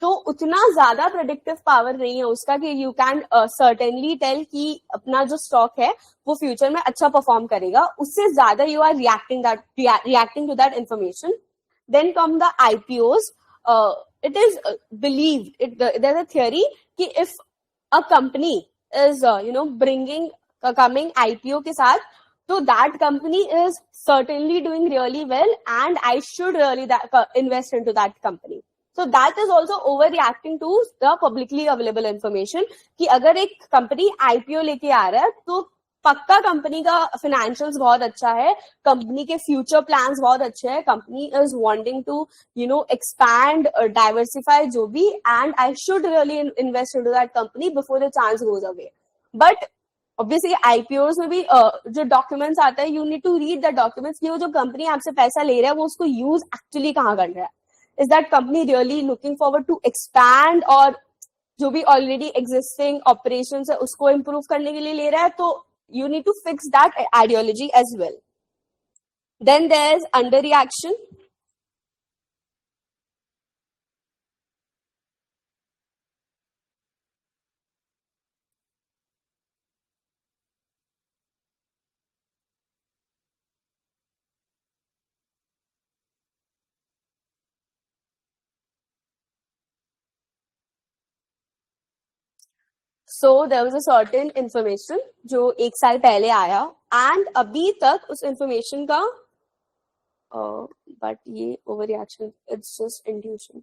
[SPEAKER 1] तो उतना ज्यादा प्रेडिक्टिव पावर नहीं है उसका कि यू कैन सर्टेनली टेल कि अपना जो स्टॉक है वो फ्यूचर में अच्छा परफॉर्म करेगा. उससे ज्यादा you are reacting to that information. Then come the IPOs. It is believed, there's a theory कि if a company is bringing coming IPO के साथ, so that company is certainly doing really well and I should really invest into that company. So that is also overreacting to the publicly available information कि अगर एक company IPO लेके आ रहा है तो पक्का कंपनी का फाइनेंशियल्स बहुत अच्छा है, कंपनी के फ्यूचर प्लान्स बहुत अच्छे हैं, company is wanting to expand diversify जो भी, and I should really invest into that company before the chance goes away. But obviously IPOs में भी जो डॉक्यूमेंट्स आता है, you need to read the documents कि वो जो कंपनी आपसे पैसा ले रहा है वो उसको यूज एक्चुअली कहाँ कर रहा है. Is that company really looking forward to expand, और जो भी ऑलरेडी एग्जिस्टिंग ऑपरेशन है उसको इम्प्रूव करने के लिए ले रहा है, तो you need to fix that ideology as well. Then there's underreaction. So there was a certain information जो एक साल पहले आया, and अभी तक उस information का but ये overreaction, it's just intuition.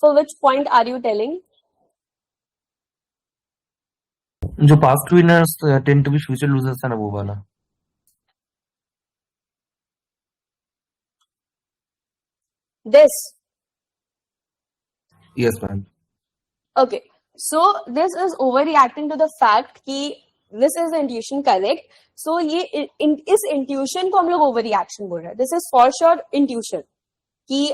[SPEAKER 1] For which point are you telling?
[SPEAKER 3] जो past winners tend to be future losers है ना वो वाला.
[SPEAKER 1] This.
[SPEAKER 3] Yes, ma'am.
[SPEAKER 1] Okay. So this is overreacting to the fact कि this is the intuition correct. So ये इस intuition को हम लोग overreaction बोल रहे हैं. This is for sure intuition. कि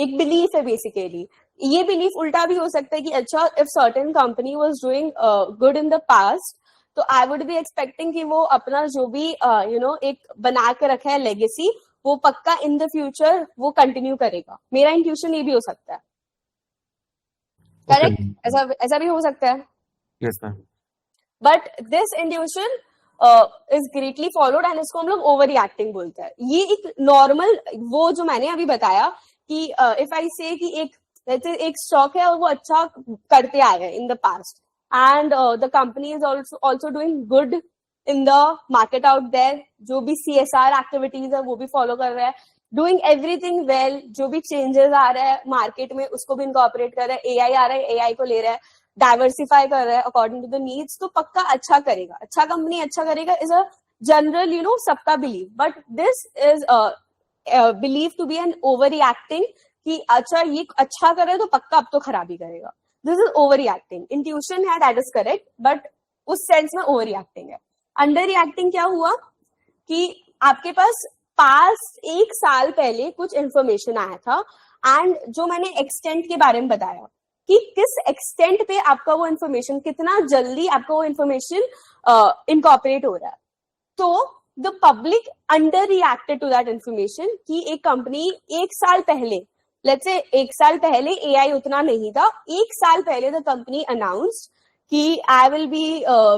[SPEAKER 1] एक belief है basically. ये belief उल्टा भी हो सकता है कि अच्छा if certain company was doing good in the past, तो I would be expecting कि वो अपना जो भी एक बना के रखा है legacy, वो पक्का in the future वो continue करेगा. मेरा intuition ये भी हो सकता है. करेक्ट. ऐसा भी हो सकता है.
[SPEAKER 3] Yes, ma'am.
[SPEAKER 1] But this intuition is greatly followed and इसको हम लोग ओवर रिएक्टिंग बोलते हैं. ये एक नॉर्मल वो जो मैंने अभी बताया कि इफ आई से कि एक स्टॉक है और वो अच्छा करते आए हैं in the past and the company is also doing good in the market out there. जो भी CSR एक्टिविटीज है वो भी फॉलो कर रहा है, डूइंग एवरीथिंग वेल. जो भी चेंजेस आ रहा है मार्केट में उसको भी इनकॉर्पोरेट कर रहा है. AI आ रहा है, AI को ले रहा है, डाइवर्सिफाई कर रहा है अकॉर्डिंग टू द नीड्स. तो पक्का अच्छा करेगा, अच्छा कंपनी अच्छा करेगा इज अ जनरल सबका believe. But this is believe to be an overreacting कि अच्छा ये अच्छा करे तो पक्का अब तो खराबी करेगा. This is over reacting. Intuition है दैट इज करेक्ट, बट उस सेंस में ओवर रिएक्टिंग है. अंडर रिएक्टिंग क्या हुआ कि आपके पास एक साल पहले कुछ इंफॉर्मेशन आया था एंड जो मैंने एक्सटेंट के बारे में बताया कि किस एक्सटेंट पे आपका वो इंफॉर्मेशन, कितना जल्दी आपका वो इंफॉर्मेशन इनकॉर्पोरेट हो रहा है. तो the public underreacted to that information कि एक कंपनी एक साल पहले, लेट्स से एक साल पहले AI उतना नहीं था, एक साल पहले द कंपनी अनाउंस्ड कि I will be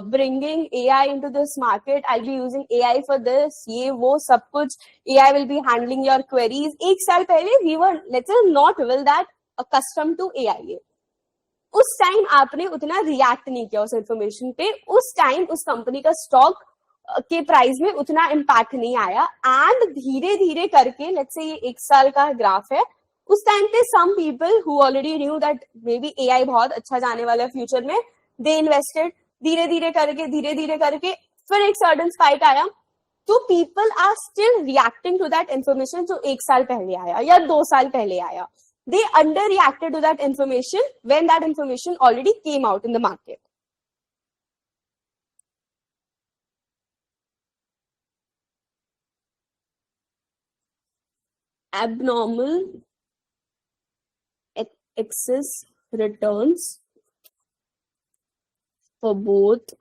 [SPEAKER 1] bringing AI into this market, I'll be using AI for this, ये वो सब कुछ, AI will be handling your queries. एक साल पहले we were, let's say, not well that accustomed to AI. उस time आपने उतना रिएक्ट नहीं किया उस इंफॉर्मेशन पे. उस टाइम उस कंपनी का स्टॉक के प्राइस में उतना इम्पैक्ट नहीं आया एंड धीरे धीरे करके, लेट्स से ये एक साल का ग्राफ है, उस टाइम पे some people who already knew that may be AI बहुत अच्छा जाने वाला है फ्यूचर में, दे इन्वेस्टेड. धीरे धीरे करके फिर एक सर्टेन स्पाइक आया. तो people are still reacting to that information जो एक साल पहले आया या 2 साल पहले आया. They underreacted to that information when that information already came out in the market. Abnormal excess returns for both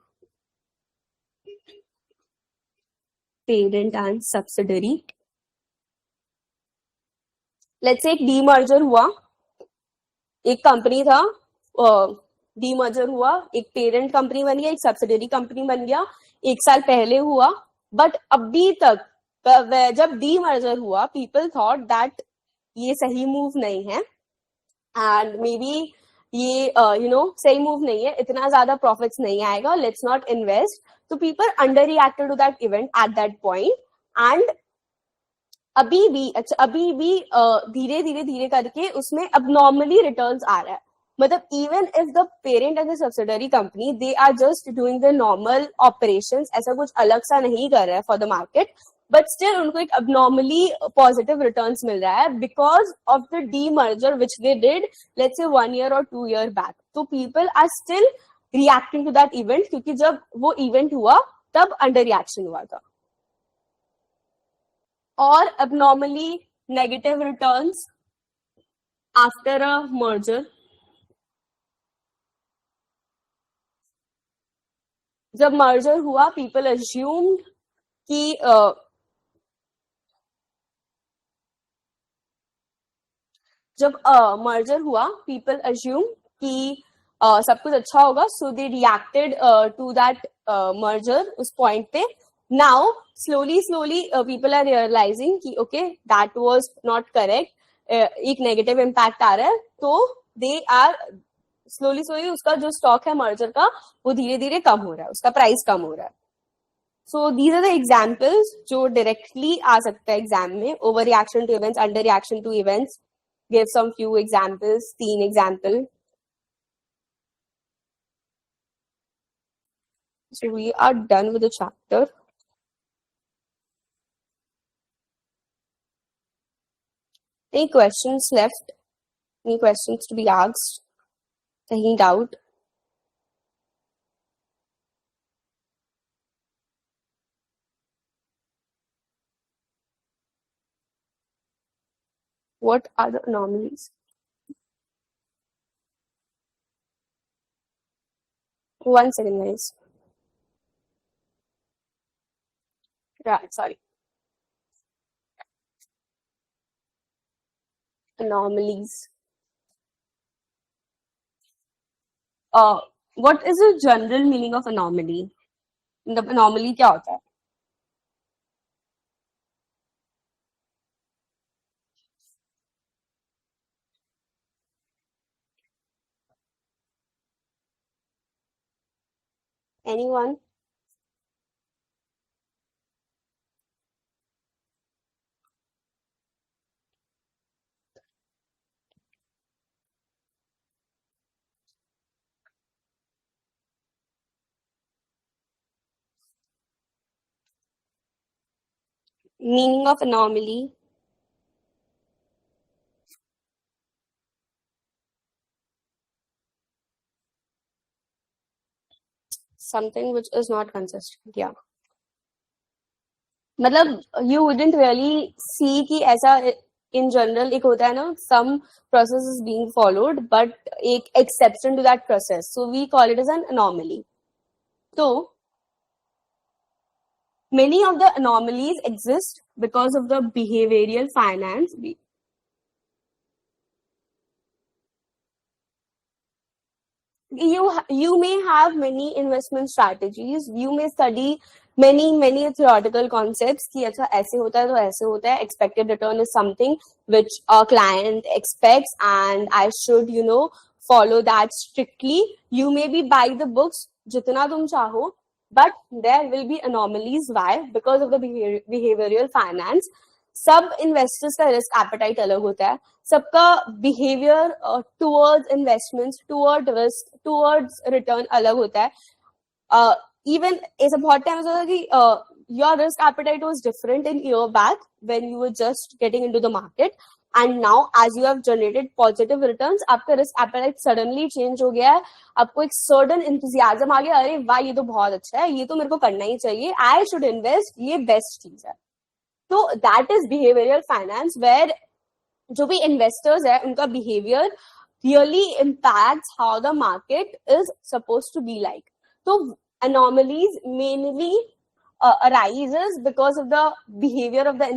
[SPEAKER 1] parent and subsidiary. Let's say एक डीमर्जर हुआ, एक कंपनी था, डीमर्जर हुआ, एक पेरेंट कंपनी बन गया, एक सब्सिडरी कंपनी बन गया, एक साल पहले हुआ. बट अभी तक जब डीमर्जर हुआ पीपल थॉट दैट ये सही मूव नहीं है एंड मे बी ये सही मूव नहीं है, इतना ज्यादा प्रॉफिट्स नहीं आएगा, लेट्स नॉट इन्वेस्ट. तो people underreacted to that event at that point and अभी भी धीरे धीरे करके उसमें abnormally returns आ रहा है. मतलब even if the parent and the subsidiary company they are just doing the normal operations, ऐसा कुछ अलग सा नहीं कर रहा है for the market, but still उनको एक abnormally positive returns मिल रहा है because of the demerger which they did, let's say 1 year or 2 year back. तो people are still reacting to that event क्योंकि जब वो event हुआ तब under reaction हुआ था. Or abnormally negative returns after a merger. जब merger हुआ people assumed कि जब merger हुआ people assumed कि सब कुछ अच्छा होगा, so they reacted to that merger उस point पे. Now slowly people are realizing कि okay that was not correct, एक negative impact आ रहा है, तो they are slowly उसका जो stock है merger का वो धीरे धीरे कम हो रहा है, उसका प्राइस कम हो रहा है. So these are the examples जो directly आ सकता है exam में. Overreaction to events, underreaction to events. Give some few examples, 3 example. So we are done with the chapter. Any questions left? Any questions to be asked? Any doubt? What are the anomalies? One second, guys. Right, sorry. Anomalies. What is the general meaning of anomaly? The anomaly क्या होता है? Anyone? Meaning of anomaly. Something which is not consistent. Yeah. मतलब you wouldn't really see कि ऐसा in general एक होता है ना, some process is being followed but एक exception to that process, so we call it as an anomaly. So many of the anomalies exist because of the behavioral finance. You may have many investment strategies, you may study many theoretical concepts कि अच्छा ऐसे होता है तो ऐसे होता है. Expected return is something which a client expects and I should follow that strictly. You may be buy the books जितना तुम चाहो, but there will be anomalies. Why? Because of the behavioral finance. सब investors का risk appetite अलग होता है, सबका behaviour towards investments, toward risk, towards return अलग होता है. इवन ऐसा बहुत टाइम होता है कि your risk appetite was different in year back when you were just getting into the market, and now as you have generated positive returns, आपका risk appetite suddenly change हो गया है. आपको एक सर्टन एंथुसियाज्म आ गया, अरे वाह ये तो बहुत अच्छा है, ये तो मेरे को करना ही चाहिए, आई शुड इन्वेस्ट, ये बेस्ट चीज है. तो that is behavioural finance, where जो भी इन्वेस्टर्स है उनका behaviour really impacts how the market is suppose to be like. तो anomalies mainly arises because of the behavior of the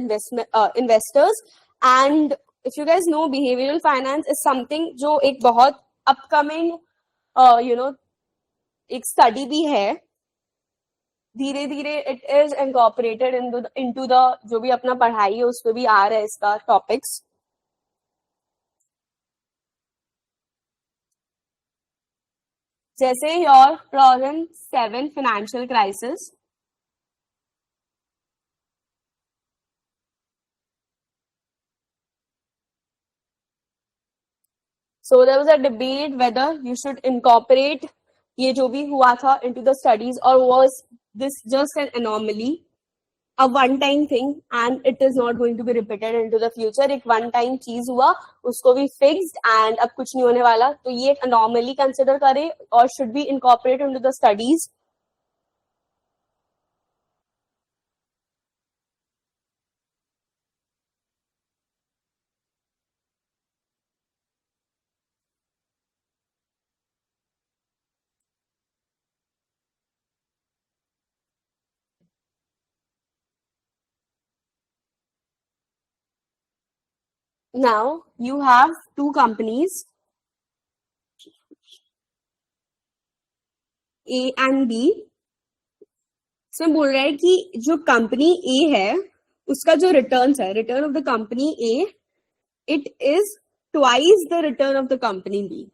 [SPEAKER 1] investors. And if you guys know, behavioral finance is something जो एक बहुत upcoming एक study भी है. धीरे धीरे it is incorporated into the जो भी अपना पढ़ाई है उस पर भी आ रहा है इसका टॉपिक्स. जैसे your 2007 financial crisis. So there was a debate whether you should incorporate ये जो भी हुआ था into the studies, or was this just an anomaly, a one time thing and it is not going to be repeated into the future. एक one time चीज हुआ, उसको भी fixed and अब कुछ नहीं होने वाला, तो ये एक anomaly consider करें or should be incorporated into the studies. Now you have two companies, A and B. इसमें बोल रहा है कि जो कंपनी ए है उसका जो रिटर्न है, return of the company A, it is twice the return of the company B.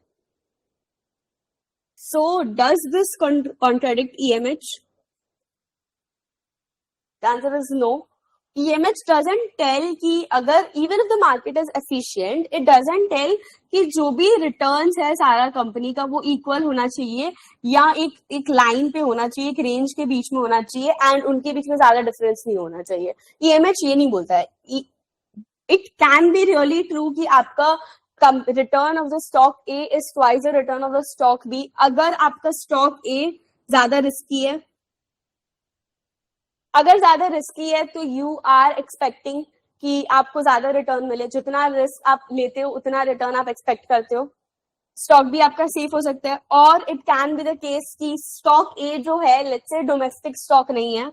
[SPEAKER 1] So does this contradict EMH? The answer is no. EMH doesn't tell कि अगर even if the market is efficient, it doesn't tell कि जो भी returns है सारा company का वो equal होना चाहिए या एक लाइन पे होना चाहिए, एक रेंज के बीच में होना चाहिए एंड उनके बीच में ज्यादा डिफरेंस नहीं होना चाहिए. EMH ये नहीं बोलता है. It can be really true कि आपका return of the stock A is twice the return of the stock B. अगर आपका stock A ज्यादा रिस्की है, अगर ज्यादा रिस्की है तो यू आर एक्सपेक्टिंग कि आपको ज्यादा रिटर्न मिले. जितना रिस्क आप लेते हो उतना रिटर्न आप एक्सपेक्ट करते हो. स्टॉक भी आपका सेफ हो सकता है. और it can be the case कि स्टॉक ए जो है, लेट्स से डोमेस्टिक स्टॉक नहीं है,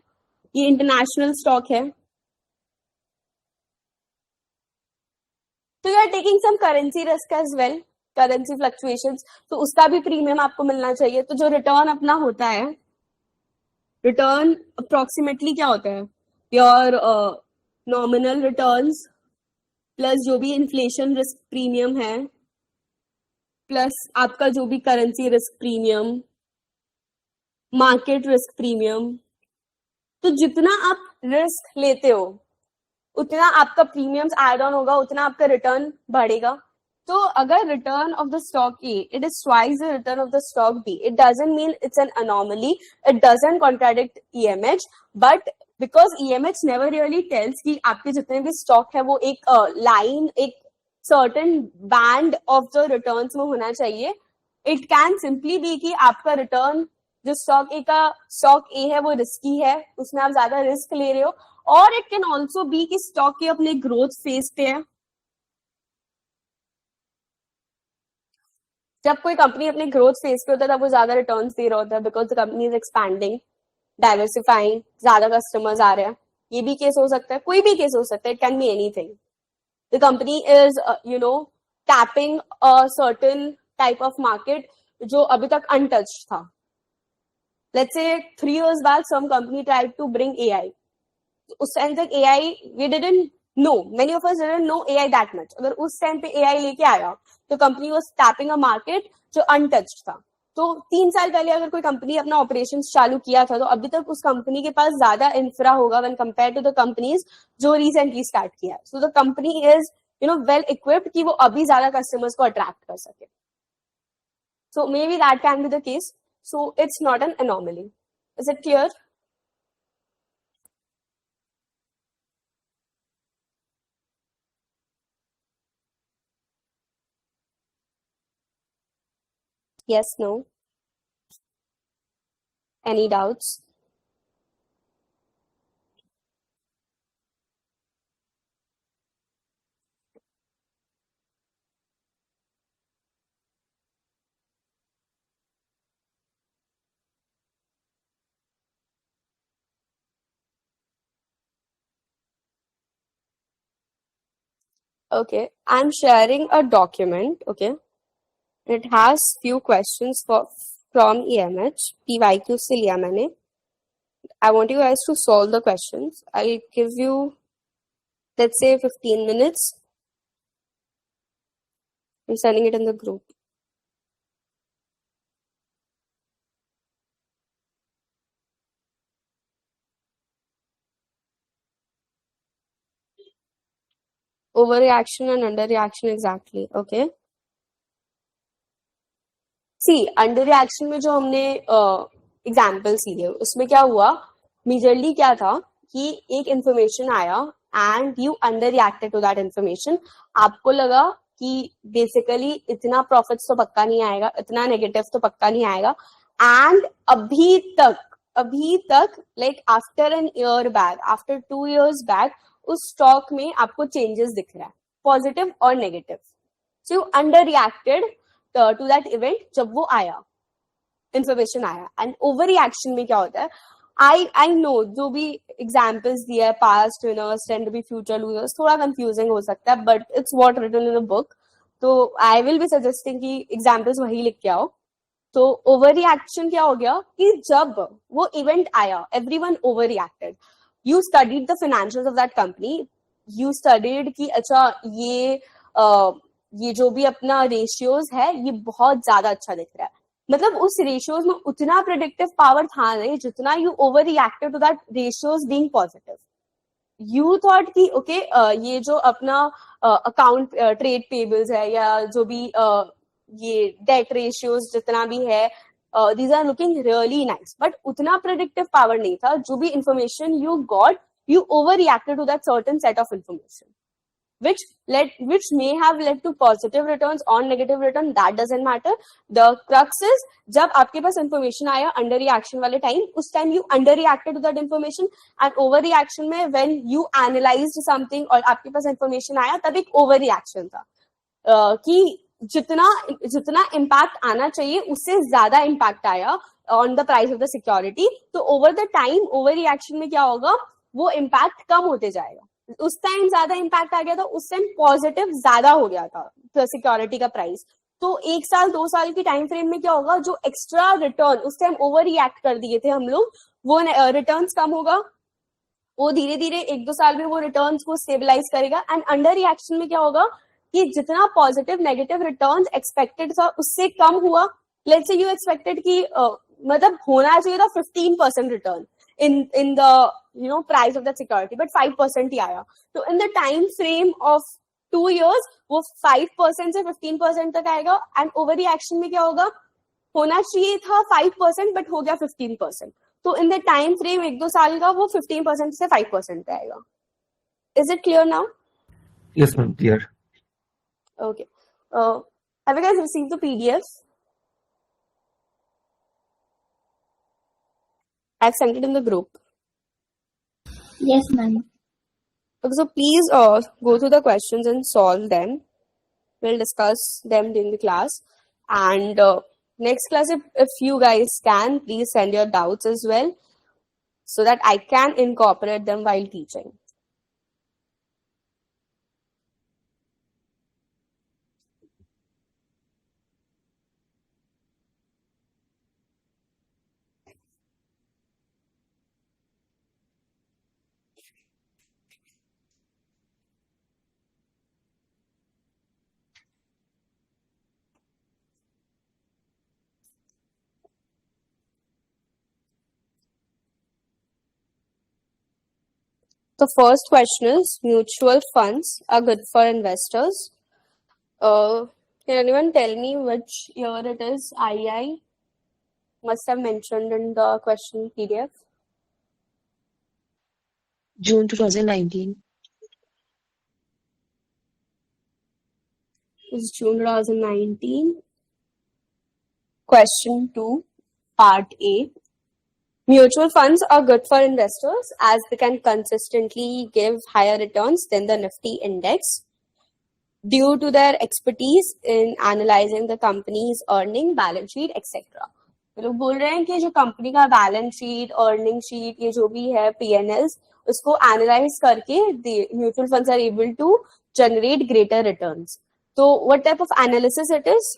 [SPEAKER 1] ये इंटरनेशनल स्टॉक है, तो you are taking some currency risk as well, currency fluctuations, तो उसका भी प्रीमियम आपको मिलना चाहिए. तो जो रिटर्न अपना होता है, रिटर्न अप्रोक्सीमेटली क्या होता है, योर नॉमिनल रिटर्न्स प्लस जो भी इन्फ्लेशन रिस्क प्रीमियम है प्लस आपका जो भी currency risk premium, market risk premium. तो जितना आप रिस्क लेते हो उतना आपका प्रीमियम्स एड ऑन होगा, उतना आपका रिटर्न बढ़ेगा. तो अगर return of the stock A it is twice the return of the stock B, it doesn't mean it's an anomaly, it doesn't contradict EMH, but because EMH never really tells कि आपके जितने भी stock है वो एक line, एक certain band of the returns में होना चाहिए. इट कैन सिंपली बी कि आपका रिटर्न जो स्टॉक ए है वो रिस्की है, उसमें आप ज्यादा रिस्क ले रहे हो. और इट कैन ऑल्सो बी कि स्टॉक के अपने ग्रोथ फेज पे है. जब कोई कंपनी अपने ग्रोथ फेज पे होता है तब वो ज्यादा रिटर्न्स दे रहा होता है, because the company is expanding, diversifying, ज्यादा कस्टमर्स आ रहे हैं. ये भी केस हो सकता है, कोई भी केस हो सकता है, it can be anything. The company is tapping a certain type of market जो अभी तक अनटच्ड था. Let's say 3 years back some company tried to bring AI. उस टाइम तक AI we didn't know, many of us didn't know AI that much. अगर उस time पे AI लेके आया तो company was tapping a market जो अनटच्ड था. तो 3 साल पहले अगर कोई कंपनी अपना ऑपरेशंस चालू किया था तो अभी तक उस कंपनी के पास ज्यादा इंफ्रा होगा when compare to the companies जो रिसेंटली स्टार्ट किया है. So the company is well equipped कि वो अभी ज्यादा कस्टमर्स को अट्रैक्ट कर सके. So maybe that can be the case. So it's not an anomaly. Is it clear? Yes, no? Any doubts? Okay, I'm sharing a document, okay? It has few questions from EMH, PYQ से लिया मैंने. I want you guys to solve the questions. I'll give you, let's say, 15 minutes. I'm sending it in the group. Overreaction and underreaction exactly, okay? See underreaction में जो हमने examples लिए उसमें क्या हुआ, मेजरली क्या था कि एक इंफॉर्मेशन आया and you underreacted to that information. आपको लगा कि बेसिकली इतना प्रॉफिट्स तो पक्का नहीं आएगा, इतना नेगेटिव तो पक्का नहीं आएगा. एंड अभी तक like after an year back, after 2 years back, उस स्टॉक में आपको चेंजेस दिख रहा है, पॉजिटिव और negative. So you underreacted to that event जब वो आया, इंफॉर्मेशन आया. एंड ओवर रिएक्शन में क्या होता है, आई नो जो भी एग्जाम्पल्स दिया है, past winners tend to be future losers, थोड़ा कंफ्यूजिंग हो सकता है, but it's what written in the book. तो आई विल बी सजेस्टिंग कि एग्जाम्पल्स वही लिख के आओ. तो ओवर रिएक्शन क्या हो गया कि जब वो इवेंट आया, everyone over reacted. You studied the financials of that company, you studied कि अच्छा ये जो भी अपना रेशियोज है ये बहुत ज्यादा अच्छा दिख रहा है. मतलब उस रेशियोज में उतना प्रेडिक्टिव पावर था नहीं जितना you overreacted to that ratios being positive. You thought कि ओके ये जो अपना अकाउंट ट्रेड पेबल्स है या जो भी ये डेट रेशियोज जितना भी है, these are looking really nice, but उतना प्रेडिक्टिव पावर नहीं था. जो भी information you got, you overreacted to that certain set of information, which may have led to positive returns or negative return. That doesn't matter. The crux is जब आपके पास information आया under reaction वाले time, उस time you under reacted to that information, and over reaction में when you analyzed something और आपके पास information आया तब एक over reaction था. कि जितना impact आना चाहिए उससे ज्यादा impact आया on the price of the security. तो over the time over reaction में क्या होगा, वो इम्पैक्ट कम होते जाएगा. उस टाइम ज्यादा इम्पैक्ट आ गया था, उस टाइम पॉजिटिव ज्यादा हो गया था सिक्योरिटी का प्राइस. तो 1 साल 2 साल की टाइम फ्रेम में क्या होगा, जो एक्स्ट्रा रिटर्न उस टाइम ओवर रिएक्ट कर दिए थे हम लोग, वो रिटर्न कम होगा. वो धीरे धीरे 1-2 साल में वो रिटर्न को स्टेबलाइज करेगा. एंड अंडर रिएक्शन में क्या होगा कि जितना पॉजिटिव नेगेटिव रिटर्न एक्सपेक्टेड था उससे कम हुआ. लेट्स से यू एक्सपेक्टेड कि मतलब होना चाहिए था 15% return in the price of that security, but 5% ही आया. तो in the time frame of 2 years वो 5% से 15% तक आएगा. एंड ओवर रिएक्शन में क्या होगा, होना चाहिए था 5% बट हो गया 15%. तो इन द टाइम फ्रेम 1-2 साल का वो 15% से 5% पे आएगा. Is it clear now?
[SPEAKER 3] Yes, ma'am, clear.
[SPEAKER 1] Okay. Have you guys received the PDF? I've sent it in the group.
[SPEAKER 2] Yes, ma'am.
[SPEAKER 1] Okay, so please go through the questions and solve them. We'll discuss them during the class. And next class, if you guys can, please send your doubts as well so that I can incorporate them while teaching. The first question is, mutual funds are good for investors. Can anyone tell me which year it is? IAI must have mentioned in the question PDF.
[SPEAKER 4] June 2019.
[SPEAKER 1] It's June 2019. Question 2, Part A. Mutual funds are good for investors as they can consistently give higher returns than the Nifty index due to their expertise in analyzing the company's earning, balance sheet, etc. तो लोग बोल रहे हैं कि जो company का balance sheet, earning sheet, ये जो भी है P&Ls, उसको एनालाइज करके mutual funds are able to generate greater returns. तो what type of analysis it is?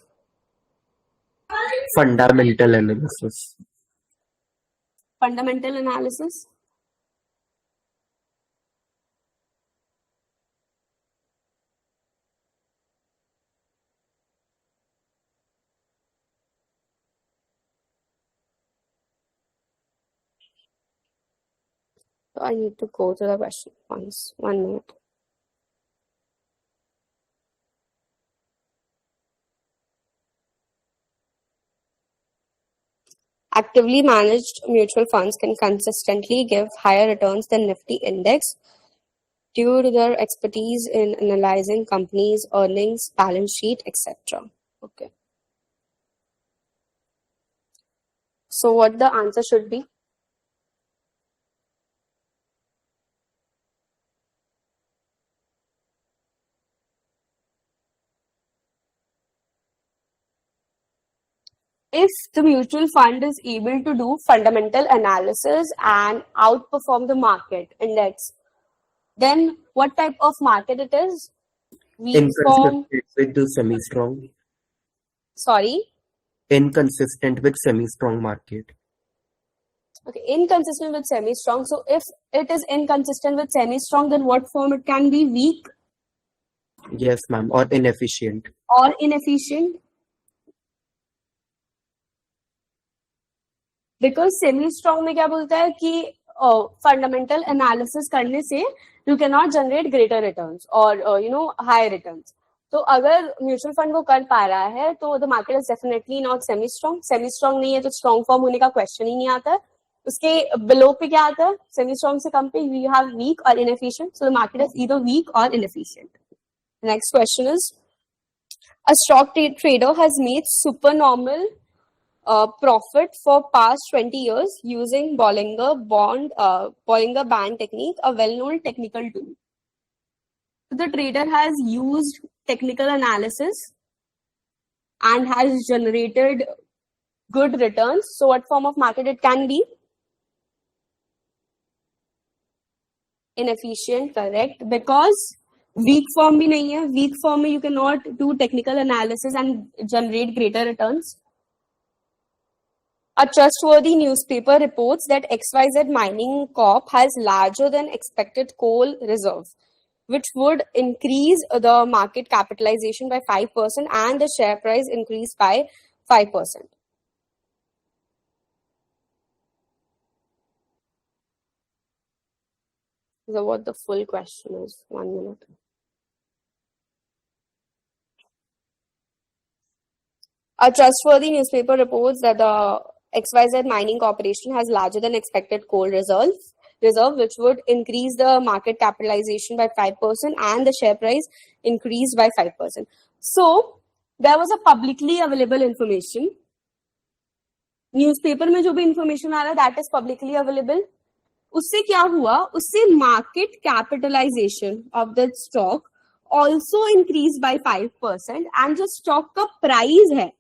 [SPEAKER 3] Fundamental analysis.
[SPEAKER 1] Fundamental analysis. So I need to go to the question once. 1 minute. Actively managed mutual funds can consistently give higher returns than Nifty index due to their expertise in analyzing companies' earnings, balance sheet, etc. Okay. So what the answer should be? If the mutual fund is able to do fundamental analysis and outperform the market index, then what type of market it is? Weak form.
[SPEAKER 3] Inconsistent with semi-strong.
[SPEAKER 1] Sorry.
[SPEAKER 3] Inconsistent with semi-strong market.
[SPEAKER 1] Okay, inconsistent with semi-strong. So if it is inconsistent with semi-strong, then what form it can be? Weak
[SPEAKER 3] Yes, ma'am. Or inefficient.
[SPEAKER 1] or inefficient? Because semi strong में क्या बोलता है कि fundamental analysis करने से you can not generate greater returns और higher returns. तो अगर म्यूचुअल फंड वो कर पा रहा है तो the market is definitely not semi strong. Semi strong नहीं है तो स्ट्रॉन्ग फॉर्म होने का क्वेश्चन ही नहीं आता है. उसके बिलो पे क्या आता है? सेमी स्ट्रॉन्ग से कम पे यू हैव वीक और inefficient. So the market is either weak और inefficient. Next question is a stock trader has made supernormal profit for past 20 years using Bollinger Band technique, a well-known technical tool. So the trader has used technical analysis and has generated good returns. So what form of market it can be? Inefficient, correct. Because weak form भी नहीं है. Weak form में you cannot do technical analysis and generate greater returns. A trustworthy newspaper reports that XYZ Mining Corp has larger than expected coal reserve, which would increase the market capitalization by 5% and the share price increase by 5%. So what the full question is? 1 minute. A trustworthy newspaper reports that the XYZ Mining Corporation has larger than expected coal reserve, which would increase the market capitalization by 5% and the share price increase by 5%. So, there was a publicly available information. Newspaper में जो भी information आ रहा है, that is publicly available. उससे क्या हुआ? उससे market capitalization of the stock also increased by 5% and जो stock का price है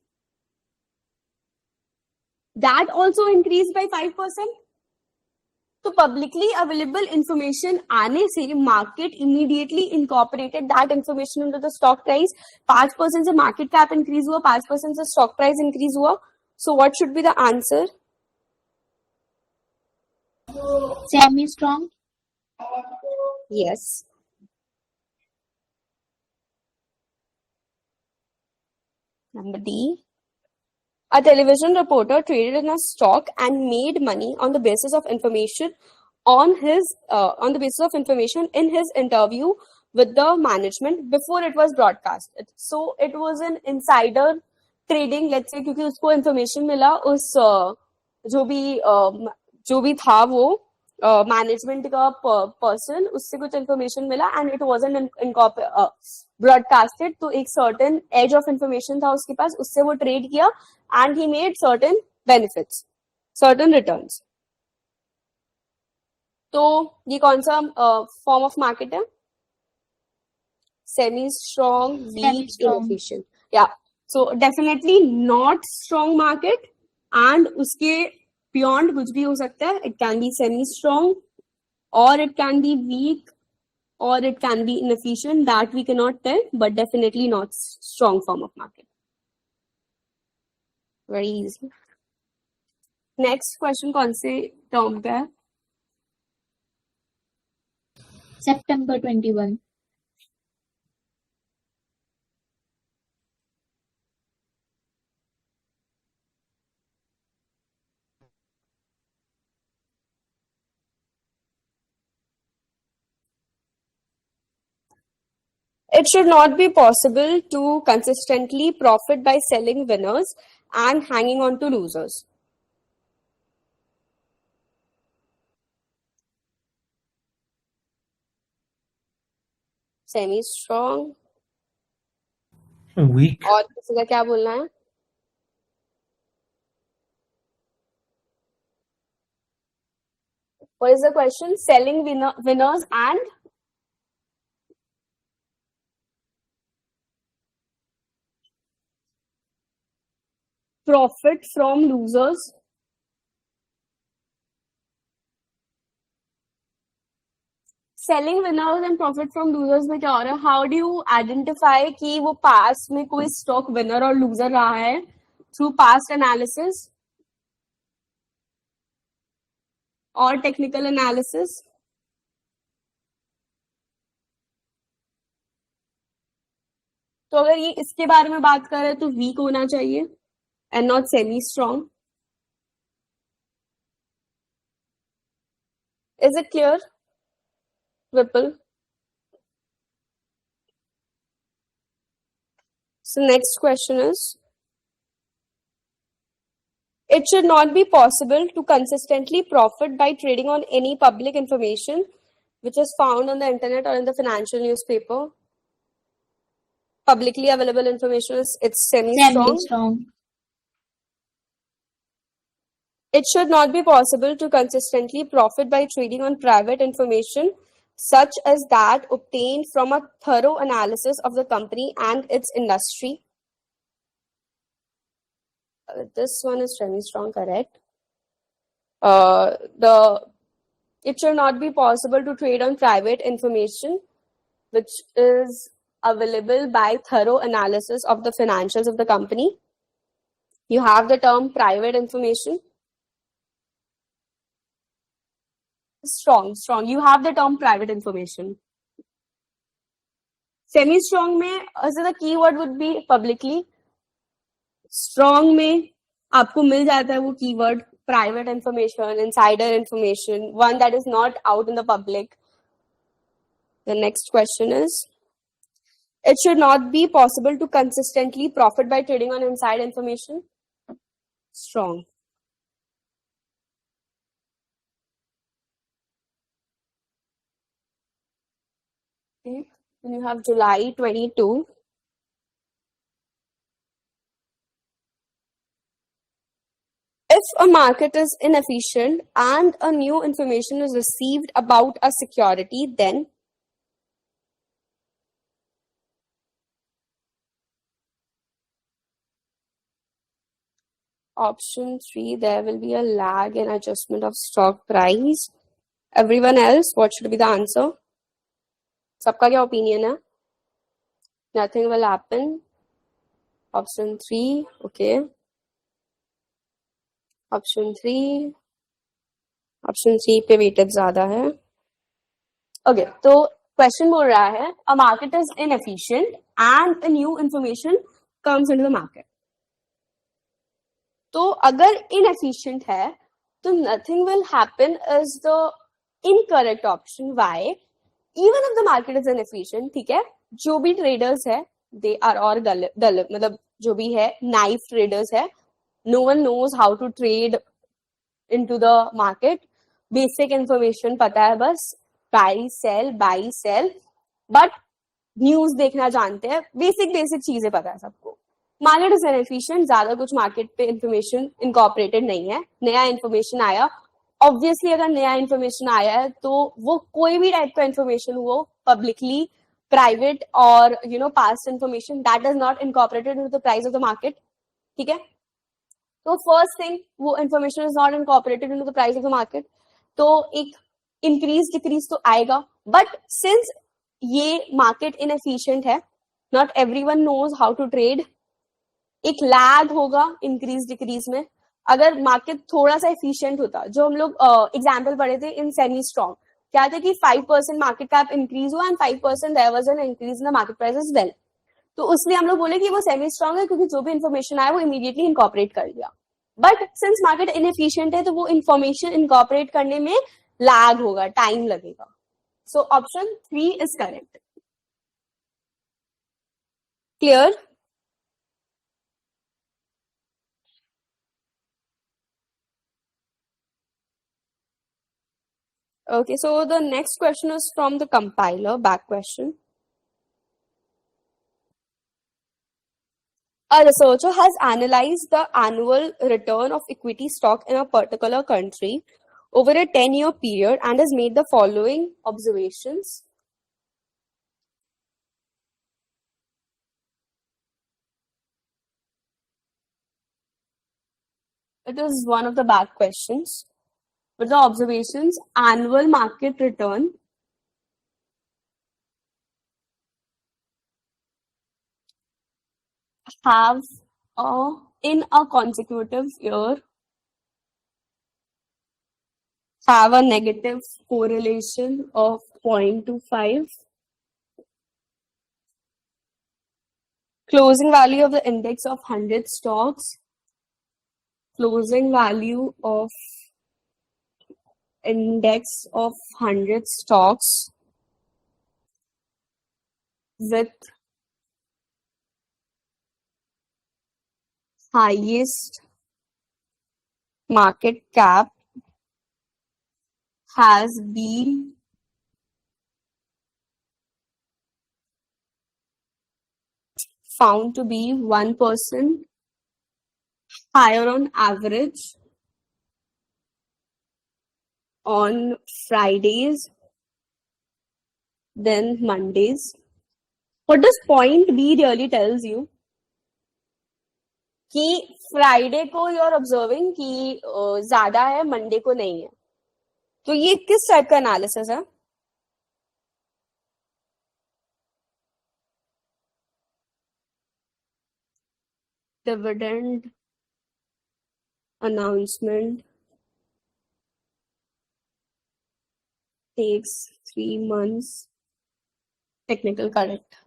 [SPEAKER 1] that also increased by 5%. तो publicly available information आने से market immediately incorporated that information into the stock price. 5% से market cap increase हुआ, 5% से stock price increase हुआ. So what should be the answer?
[SPEAKER 2] Semi strong.
[SPEAKER 1] Yes. Number D. A television reporter traded in a stock and made money on the basis of information on the basis of information in his interview with the management before it was broadcasted. So it was an insider trading, let's say, क्योंकि उसको information मिला उस जो भी था वो management का person, उससे कुछ इन्फॉर्मेशन मिला एंड इट वाजंट ब्रॉडकास्टेड. तो एक सर्टेन एज ऑफ इंफॉर्मेशन था उसके पास, उससे वो ट्रेड किया and he made certain benefits, certain returns. तो ये कौन सा फॉर्म ऑफ मार्केट है? Semi strong, weak, inefficient. या so definitely not strong market and उसके बियॉन्ड कुछ भी हो सकता है. It can be semi strong or it can be weak or it can be inefficient. That we cannot tell, but definitely not strong form of market. Very easy. Next question कौन से term पे है?
[SPEAKER 2] September 21.
[SPEAKER 1] It should not be possible to consistently profit by selling winners and hanging on to losers. Semi strong.
[SPEAKER 3] Weak.
[SPEAKER 1] और किसी का क्या बोलना है? What is the question? Selling winners and profit from losers. Selling winners and profit from losers में क्या हो रहा है? हाउ डू यू आइडेंटिफाई कि वो पास्ट में कोई स्टॉक विनर और लूजर रहा है? थ्रू पास्ट एनालिसिस और टेक्निकल एनालिसिस. तो अगर ये इसके बारे में बात करें तो वीक होना चाहिए and not semi strong. Is it clear, Vipul? So next question is, it should not be possible to consistently profit by trading on any public information which is found on the internet or in the financial newspaper. Publicly available information is it's semi-strong.
[SPEAKER 2] Semi-strong.
[SPEAKER 1] It should not be possible to consistently profit by trading on private information such as that obtained from a thorough analysis of the company and its industry. This one is semi-strong, correct. It should not be possible to trade on private information which is available by thorough analysis of the financials of the company. You have the term private information. Strong. You have the term private information. Semi-strong में also the keyword would be publicly. Strong में आपको मिल जाता है वो keyword private information, insider information, one that is not out in the public. The next question is, it should not be possible to consistently profit by trading on inside information. Strong. Okay. Then you have July 22. If a market is inefficient and a new information is received about a security, then option 3, there will be a lag in adjustment of stock price. Everyone else, what should be the answer? सबका क्या opinion है? Nothing will happen. Option 3, okay. Option 3 पे weightage ज्यादा है. Okay, तो question बोल रहा है, a market is inefficient and a new information comes into the market. तो अगर inefficient है, तो nothing will happen is the incorrect option. Why? Even if the market is inefficient, ठीक है, जो भी traders है, they are all गलत, मतलब जो भी है, naive traders है, no one knows how to trade into the market. Basic information पता है बस, buy, sell, but news देखना जानते हैं, basic चीजें पता है सबको. मार्केट इज इनएफिशिएंट, ज्यादा कुछ मार्केट पे इंफॉर्मेशन इनकॉर्पोरेटेड नहीं है, नया इंफॉर्मेशन आया. ऑब्वियसली अगर नया इंफॉर्मेशन आया है तो वो कोई भी टाइप का इंफॉर्मेशन हो, पब्लिकली, प्राइवेट और past information, that is not incorporated into the price of the market. ठीक है, तो फर्स्ट थिंग, वो information is not incorporated into the price of the market, तो एक इंक्रीज डिक्रीज तो आएगा. बट सिंस ये मार्केट इनएफिशिएंट है, not everyone knows how to trade, एक लैग होगा इंक्रीज डिक्रीज में. अगर मार्केट थोड़ा सा एफिशिएंट होता, जो हम लोग एग्जांपल पढ़े थे इन सेमी स्ट्रॉन्ग, क्या थे कि 5% मार्केट कैप इंक्रीज हुआ and 5% there was an increase in the market price as well. तो उसलिए हम लोग बोले कि वो सेमी स्ट्रॉन्ग है क्योंकि जो भी इंफॉर्मेशन आया वो इमीडिएटली इनकॉर्पोरेट कर लिया. बट सिंस मार्केट इनएफिशिएंट है तो वो इंफॉर्मेशन इनकॉर्पोरेट करने में लैग होगा, टाइम लगेगा. So option 3 is correct. Clear? Okay, so the next question is from the compiler, back question. A researcher has analyzed the annual return of equity stock in a particular country over a 10-year period and has made the following observations. It is one of the back questions. With the observations, annual market return have in a consecutive year have a negative correlation of 0.25. Closing value of the index of 100 stocks, closing value of index of 100 stocks with highest market cap has been found to be 1% higher on average on Fridays than Mondays. What does point B really tells you? कि Friday को you are observing कि ज्यादा है, Monday को नहीं है. तो ये किस टाइप का एनालिसिस है? Dividend announcement takes 3 months. Technical correct.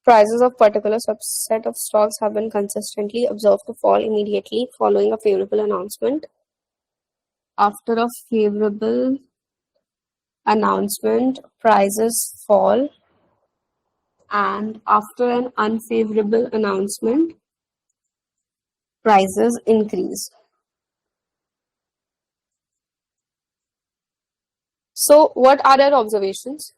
[SPEAKER 1] Prices of particular subset of stocks have been consistently observed to fall immediately following a favorable announcement. After a favorable announcement, prices fall, and after an unfavorable announcement, prices increase. So, what are your observations?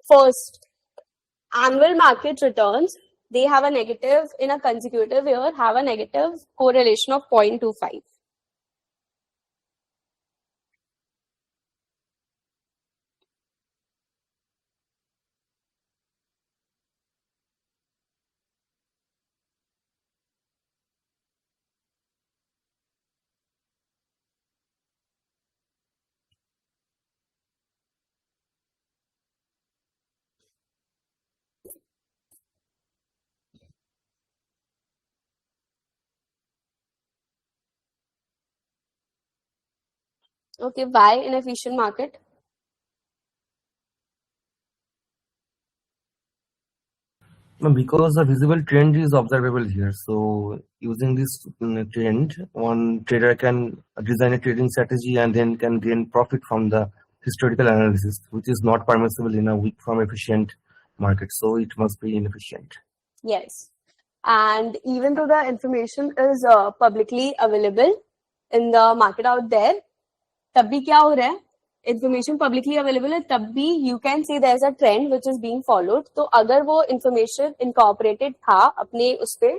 [SPEAKER 1] First, annual market returns, they have a negative in a consecutive year, have a negative correlation of 0.25. Okay, why inefficient market?
[SPEAKER 3] No, because the visible trend is observable here. So using this trend, one trader can design a trading strategy and then can gain profit from the historical analysis, which is not permissible in a weak form efficient market. So it must be inefficient.
[SPEAKER 1] Yes. And even though the information is publicly available in the market out there, तब भी क्या हो रहा है? Information publicly available है, तब भी you can see there's a trend which is being followed. तो अगर वो information incorporated था अपने उस पे,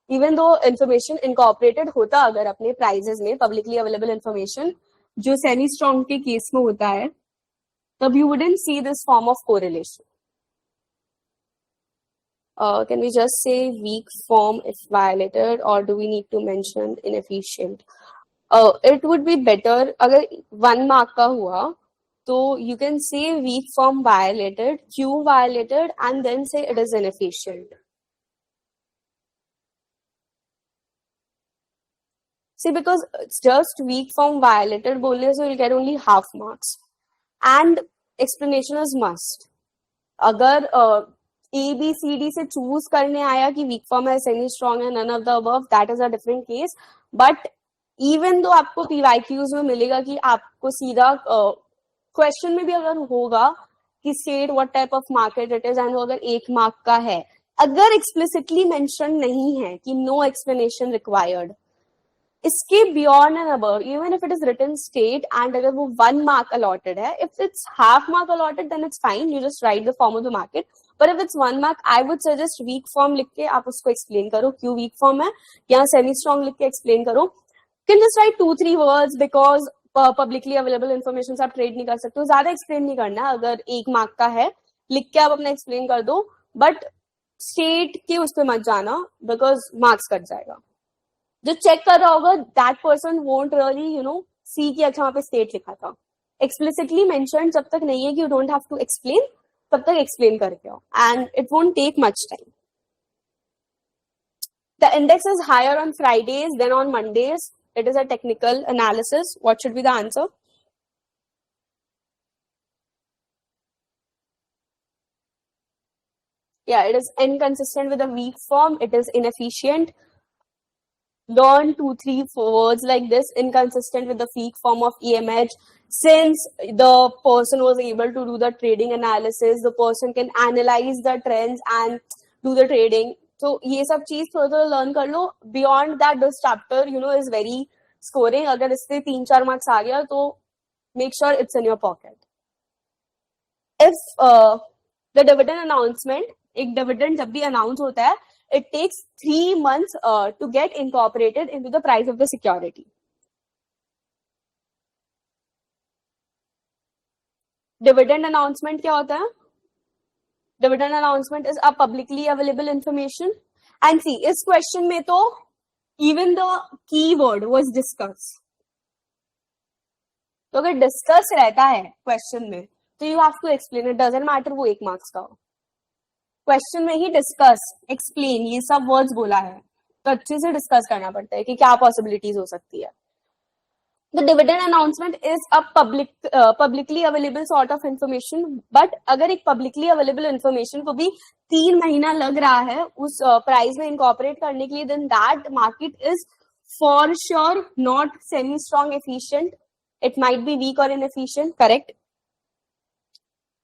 [SPEAKER 1] even though information incorporated होता अगर अपने prices में publicly available information, जो semi strong के case में होता है, तब you wouldn't see this form of correlation. Can we just say weak form if violated, or do we need to mention inefficient? It would be better अगर 1 mark का हुआ तो you can say weak form violated, Q violated, and then say it is inefficient. See, because it's just weak form violated बोलने से you'll get only half marks, and explanation is must. अगर ABCD से choose करने आया कि weak form है, semi strong है, none of the above, that is a different case. But even though आपको PYQs में मिलेगा कि आपको सीधा क्वेश्चन में भी अगर होगा कि state what type of market it is, and वो अगर 1 मार्क का है, अगर एक्सप्लिसिटली मेंशन नहीं है कि नो एक्सप्लेनेशन रिक्वायर्ड, इसके beyond and above, even if it is written state, and अगर वो 1 mark allotted है, if it's half mark allotted then it's fine, you just write the form of the market. But if it's 1 mark, I would suggest weak form लिख के आप उसको explain करो, क्यों weak form है, या semi strong लिख के explain करो. You can just write 2-3 words because publicly available information से आप trade नहीं कर सकते हो, ज्यादा explain नहीं करना. अगर 1 mark का है, लिख के आप अपना explain कर दो, but state के उस पे मत जाना because marks कट जाएगा. जो चेक कर रहा होगा that person won't really see कि अच्छा वहां पे स्टेट लिखा था. एक्सप्लिसिटली मेंशन जब तक नहीं है कि you don't have to explain, तब तक एक्सप्लेन करके आओ, and it won't take much time. The index is higher on Fridays than on Mondays. It is a technical analysis. What should be the answer? Yeah, it is inconsistent with a weak form. It is inefficient. Learn 2, 3, 4 words like this: inconsistent with the weak form of EMH. Since the person was able to do the trading analysis, the person can analyze the trends and do the trading. So ये सब चीज थोड़ा learn कर लो. Beyond that, this chapter is very scoring. अगर इससे 3-4 marks आ गया तो make sure it's in your pocket. If the dividend announcement, एक dividend जब भी announce होता है, it takes 3 months to get incorporated into the price of the security. Dividend announcement क्या होता है? Dividend announcement is a publicly available information. And see, इस question में तो even the keyword was discussed. तो अगर discuss रहता है question में, तो you have to explain. It doesn't matter वो 1 marks का हो. क्वेश्चन में ही डिस्कस, एक्सप्लेन, ये सब वर्ड्स बोला है, तो अच्छे से डिस्कस करना पड़ता है कि क्या पॉसिबिलिटीज हो सकती है. The dividend announcement is a publicly available sort of information. But अगर एक पब्लिकली अवेलेबल इंफॉर्मेशन को भी 3 महीना लग रहा है उस प्राइस में इनकॉर्पोरेट करने के लिए, then that market is for sure not semi strong efficient. It might be weak और इनएफिशिएंट. करेक्ट.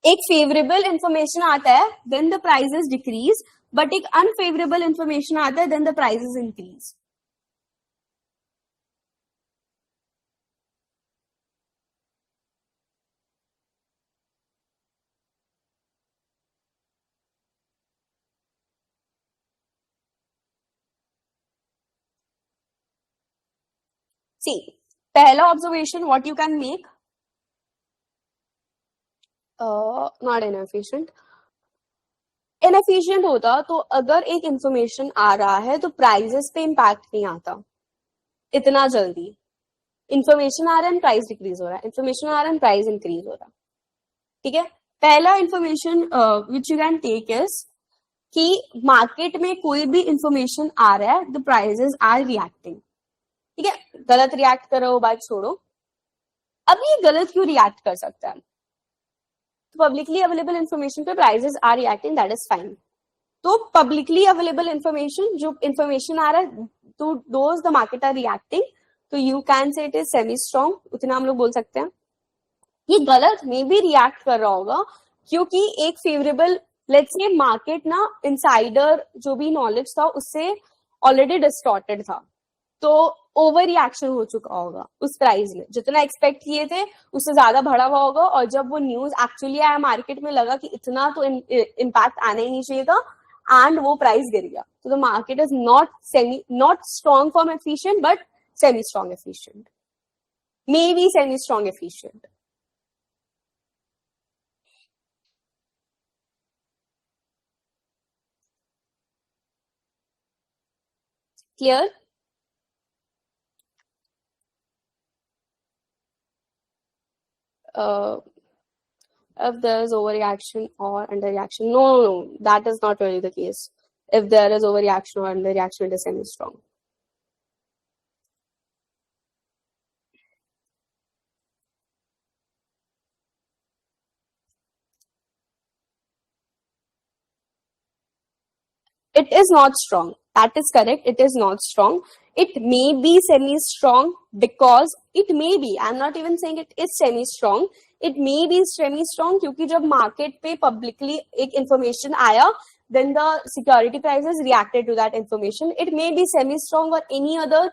[SPEAKER 1] एक फेवरेबल इंफॉर्मेशन आता है then the prices decrease, but एक अनफेवरेबल इंफॉर्मेशन आता है then the prices increase. See, पहला observation what you can make, not inefficient. Inefficient होता तो अगर एक इंफॉर्मेशन आ रहा है तो प्राइसेस पे इंपैक्ट नहीं आता इतना जल्दी. इंफॉर्मेशन आ रहा है, प्राइस डिक्रीज हो रहा है, इंफॉर्मेशन आ रहा है, प्राइस इंक्रीज हो रहा है. ठीक है. पहला information which you can take is कि मार्केट में कोई भी इंफॉर्मेशन आ रहा है, द प्राइसेस आर रिएक्टिंग. ठीक है. गलत रिएक्ट कर रहे हो बात छोड़ो. अब ये गलत क्यों रिएक्ट कर सकता है? पब्लिकली अवेलेबल इंफॉर्मेशन पे prices are reacting, that is fine. तो पब्लिकली अवेलेबल इंफॉर्मेशन, जो इंफॉर्मेशन आ रहा है तो those the market are reacting, तो you can say it is semi strong. उतना हम लोग बोल सकते हैं. ये गलत में भी रिएक्ट कर रहा होगा क्योंकि एक फेवरेबल, लेट्स से मार्केट ना इनसाइडर जो भी नॉलेज था उससे ऑलरेडी डिस्टॉर्टेड था, तो ओवर रिएक्शन हो चुका होगा उस प्राइस में. जितना एक्सपेक्ट किए थे उससे ज्यादा बढ़ा हुआ होगा, और जब वो न्यूज एक्चुअली आया मार्केट में लगा कि इतना तो इम्पैक्ट आना ही नहीं चाहिए था, एंड वो प्राइस गिर गया. तो the market is not strong form efficient but semi strong efficient, may be semi strong efficient. Clear? If there is overreaction or underreaction, no, that is not really the case. If there is overreaction or underreaction, it is semi-strong. It is not strong. That is correct. It is not strong. It may be semi-strong because it may be. I'm not even saying it is semi-strong. It may be semi-strong क्योंकि जब market पे publicly एक information आया, then the security prices reacted to that information. It may be semi-strong or any other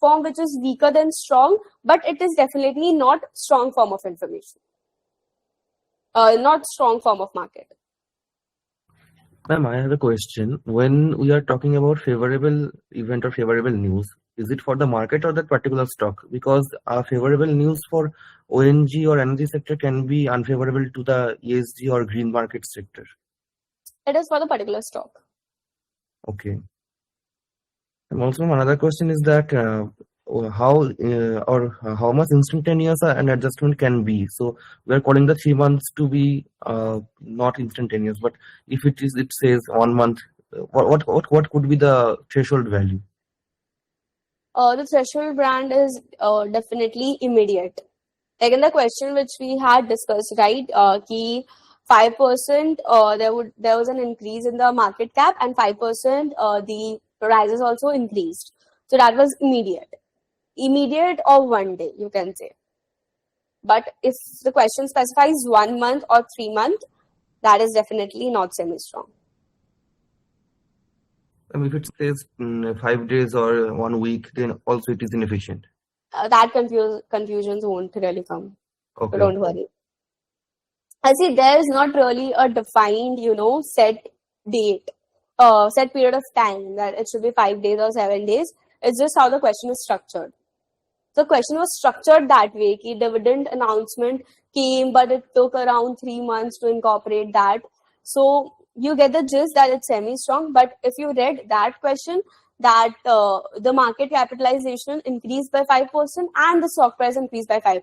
[SPEAKER 1] form which is weaker than strong, but it is definitely not strong form of information. Not strong form of market.
[SPEAKER 3] Ma'am, I have a question. When we are talking about favorable event or favorable news, is it for the market or that particular stock? Because favorable news for ONG or energy sector can be unfavorable to the ESG or green market sector.
[SPEAKER 1] It is for the particular stock.
[SPEAKER 3] Okay. And also another question is that how much instantaneous an adjustment can be. So we are calling the 3 months to be not instantaneous, but if it says 1 month, what could be the threshold value?
[SPEAKER 1] The threshold brand is definitely immediate. Like in the question which we had discussed, right? Ki 5% there was an increase in the market cap, and 5% the prices also increased. So that was immediate or one day, you can say. But if the question specifies 1 month or 3 months, that is definitely not semi-strong.
[SPEAKER 3] If it says 5 days or 1 week, then also it is inefficient.
[SPEAKER 1] That confusions won't really come. So
[SPEAKER 3] Okay.
[SPEAKER 1] don't worry. I see there is not really a defined, set date, set period of time that it should be 5 days or 7 days. It's just how the question is structured. The question was structured that way. Ki dividend announcement came, but it took around 3 months to incorporate that. So you get the gist that it's semi-strong. But if you read that question, that the market capitalization increased by 5% and the stock price increased by 5%.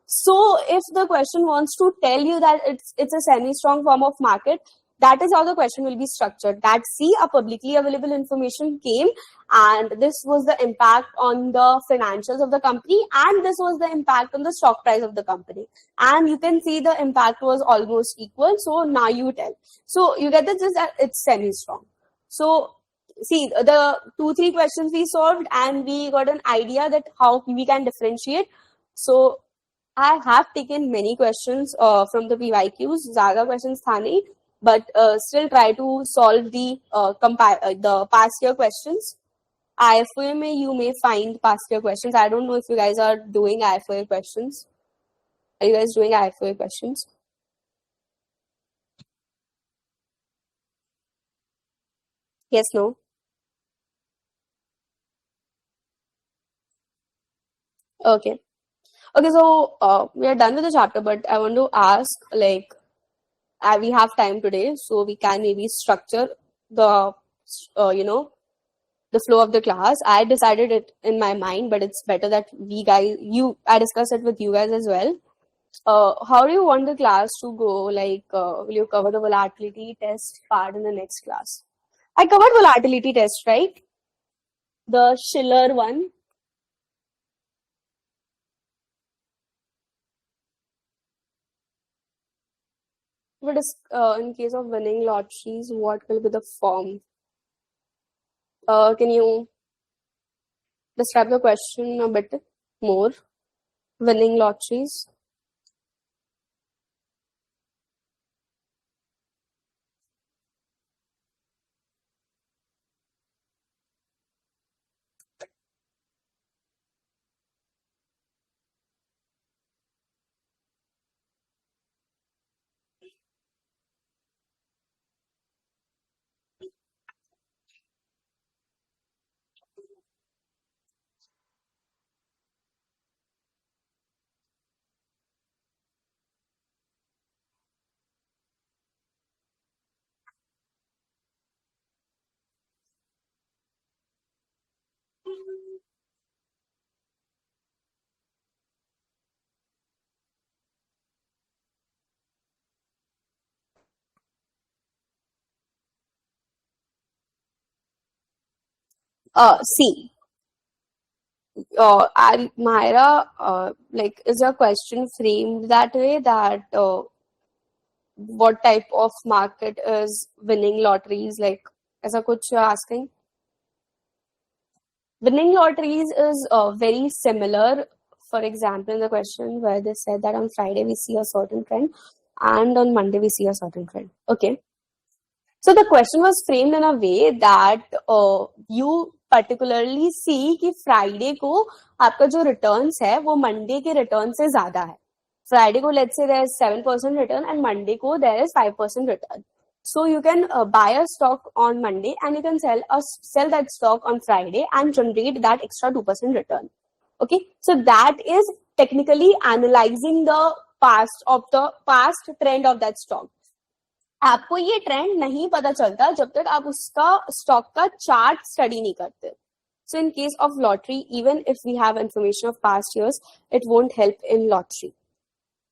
[SPEAKER 1] So if the question wants to tell you that it's a semi-strong form of market, that is how the question will be structured. That see, a publicly available information came, and this was the impact on the financials of the company, and this was the impact on the stock price of the company. And you can see the impact was almost equal. So now you tell. So you get the gist that it's semi-strong. So see, the 2-3 questions we solved, and we got an idea that how we can differentiate. So I have taken many questions from the PYQs, Zaga questions, Thane, but still try to solve the past year questions. IFOA may you may find past year questions. I don't know if you guys are doing IFOA questions. Are you guys doing IFOA questions? Yes, no? Okay. Okay, so we are done with the chapter, but I want to ask, like, we have time today, so we can maybe structure the, the flow of the class. I decided it in my mind, but it's better that I discuss it with you guys as well. How do you want the class to go? Like, will you cover the volatility test part in the next class? I covered volatility test, right? The Schiller one. But in case of winning lotteries, what will be the form? Can you describe the question a bit more? Winning lotteries. See, Myra, like, is your question framed that way that what type of market is winning lotteries? Like, as a coach, you're asking? Winning lotteries is very similar. For example, in the question where they said that on Friday we see a certain trend and on Monday we see a certain trend. Okay. So the question was framed in a way that you particularly see कि Friday को आपका जो returns है वो Monday के return से ज़्यादा है. Friday को let's say there is 7% return and Monday को there is 5% return. So you can buy a stock on Monday and you can sell that stock on Friday and generate that extra 2% return. Okay, so that is technically analyzing the past trend of that stock. आपको ये trend नहीं पता चलता जब तक आप उसका stock का चार्ट स्टडी नहीं करते. So in case of lottery, even if we have information of past years, it won't help in lottery.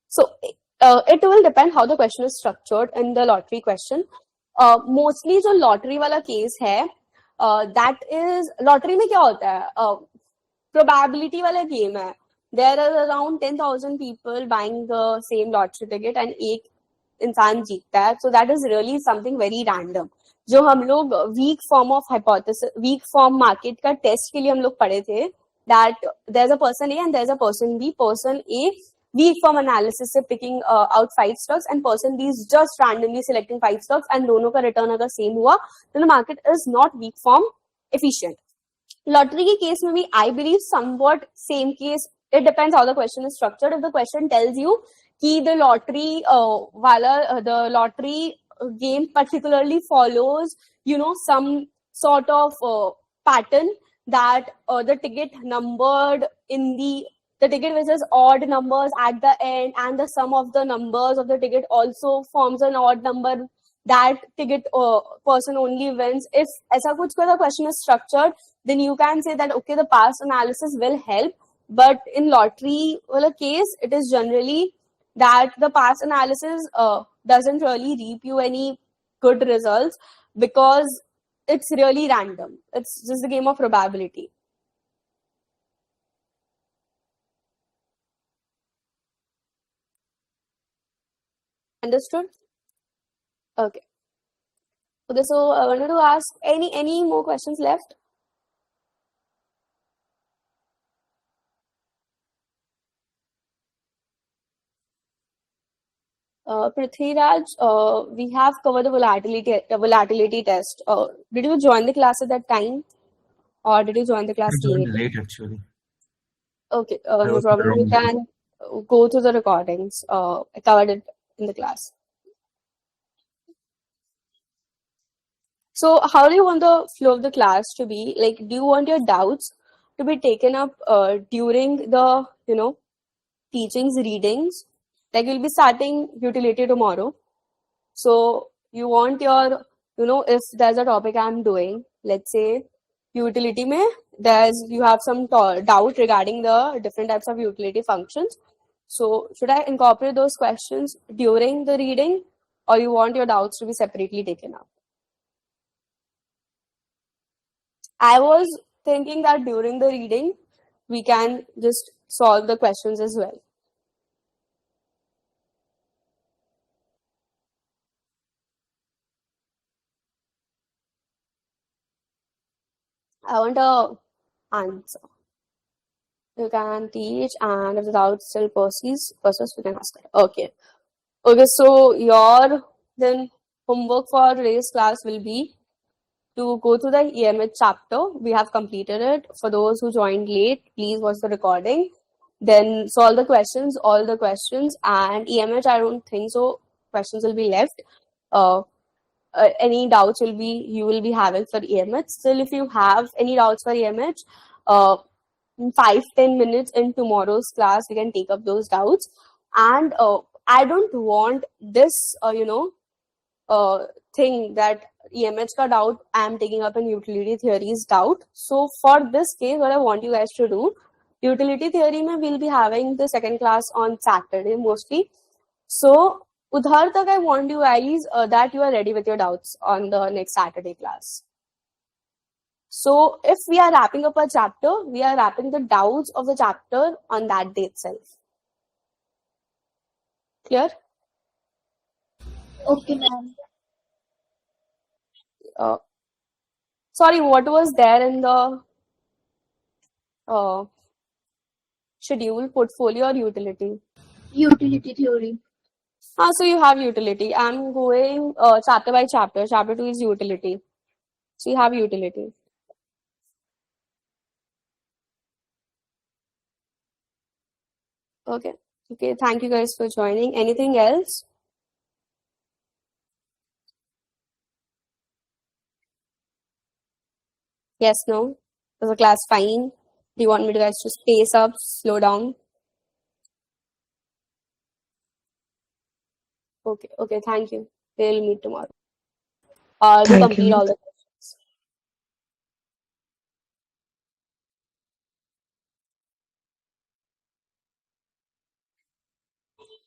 [SPEAKER 1] So it will depend how the question is structured in the lottery question. Mostly जो lottery वाला case है, that is lottery में क्या होता है? probability वाला game है. There are around 10,000 people buying the same lottery ticket and एक इंसान जीतता है. So that is really something very random. जो हम लोग weak form of hypothesis, weak form market का test के लिए हम लोग पढ़े थे, that there's a person A and there's a person B. Person A weak form analysis से picking out 5 stocks and person B is just randomly selecting 5 stocks and दोनों का return अगर same हुआ, then the market is not weak form efficient. Lottery के case में भी I believe somewhat same case. It depends how the question is structured. If the question tells you कि the lottery the lottery game particularly follows, you know, some sort of pattern that the ticket numbered in the ticket which is odd numbers at the end and the sum of the numbers of the ticket also forms an odd number, that ticket person only wins. If ऐसा कुछ का the question is structured, then you can say that okay, the past analysis will help. But in lottery case, it is generally that the past analysis doesn't really reap you any good results because it's really random. It's just a game of probability. Understood? Okay. Okay, so I wanted to ask any more questions left? Prithviraj, we have covered the volatility test. Did you join the class at that time, or did you join the class
[SPEAKER 3] I joined
[SPEAKER 1] late?
[SPEAKER 3] late actually.
[SPEAKER 1] Okay,
[SPEAKER 3] I
[SPEAKER 1] no
[SPEAKER 3] was in the
[SPEAKER 1] problem. You
[SPEAKER 3] wrong
[SPEAKER 1] can go through the recordings. I covered it in the class. So, how do you want the flow of the class to be? Like, do you want your doubts to be taken up during the teachings, readings? Like, you'll be starting utility tomorrow. So you want your, if there's a topic I'm doing, let's say utility mein, you have some doubt regarding the different types of utility functions. So should I incorporate those questions during the reading, or you want your doubts to be separately taken up? I was thinking that during the reading, we can just solve the questions as well. I want a answer. You can teach, and if the doubt still persists, we can ask it. Okay. Okay, so your then homework for today's class will be to go through the EMH chapter. We have completed it. For those who joined late, please watch the recording. Then solve the questions, all the questions, and EMH, I don't think so. Questions will be left. Any doubts you will be having for EMH. Still, if you have any doubts for EMH, 5-10 minutes in tomorrow's class, we can take up those doubts. And I don't want this, thing that EMH ka doubt I am taking up in utility theories doubt. So for this case, what I want you guys to do, utility theory mein we'll be having the second class on Saturday mostly. So udhar tak I want you guys that you are ready with your doubts on the next Saturday class. So if we are wrapping up a chapter, we are wrapping the doubts of the chapter on that day itself. Clear?
[SPEAKER 2] Okay, ma'am.
[SPEAKER 1] Sorry, what was there in the schedule, portfolio or utility?
[SPEAKER 2] Utility theory.
[SPEAKER 1] So you have utility. I'm going chapter by chapter. Chapter 2 is utility. So you have utility. Okay. Okay. Thank you guys for joining. Anything else? Yes, no? Was the class fine? Do you want me to guys to space up, slow down? Okay. Okay. Thank you. We'll meet tomorrow. Do
[SPEAKER 4] Thank
[SPEAKER 1] complete
[SPEAKER 4] you.
[SPEAKER 1] all the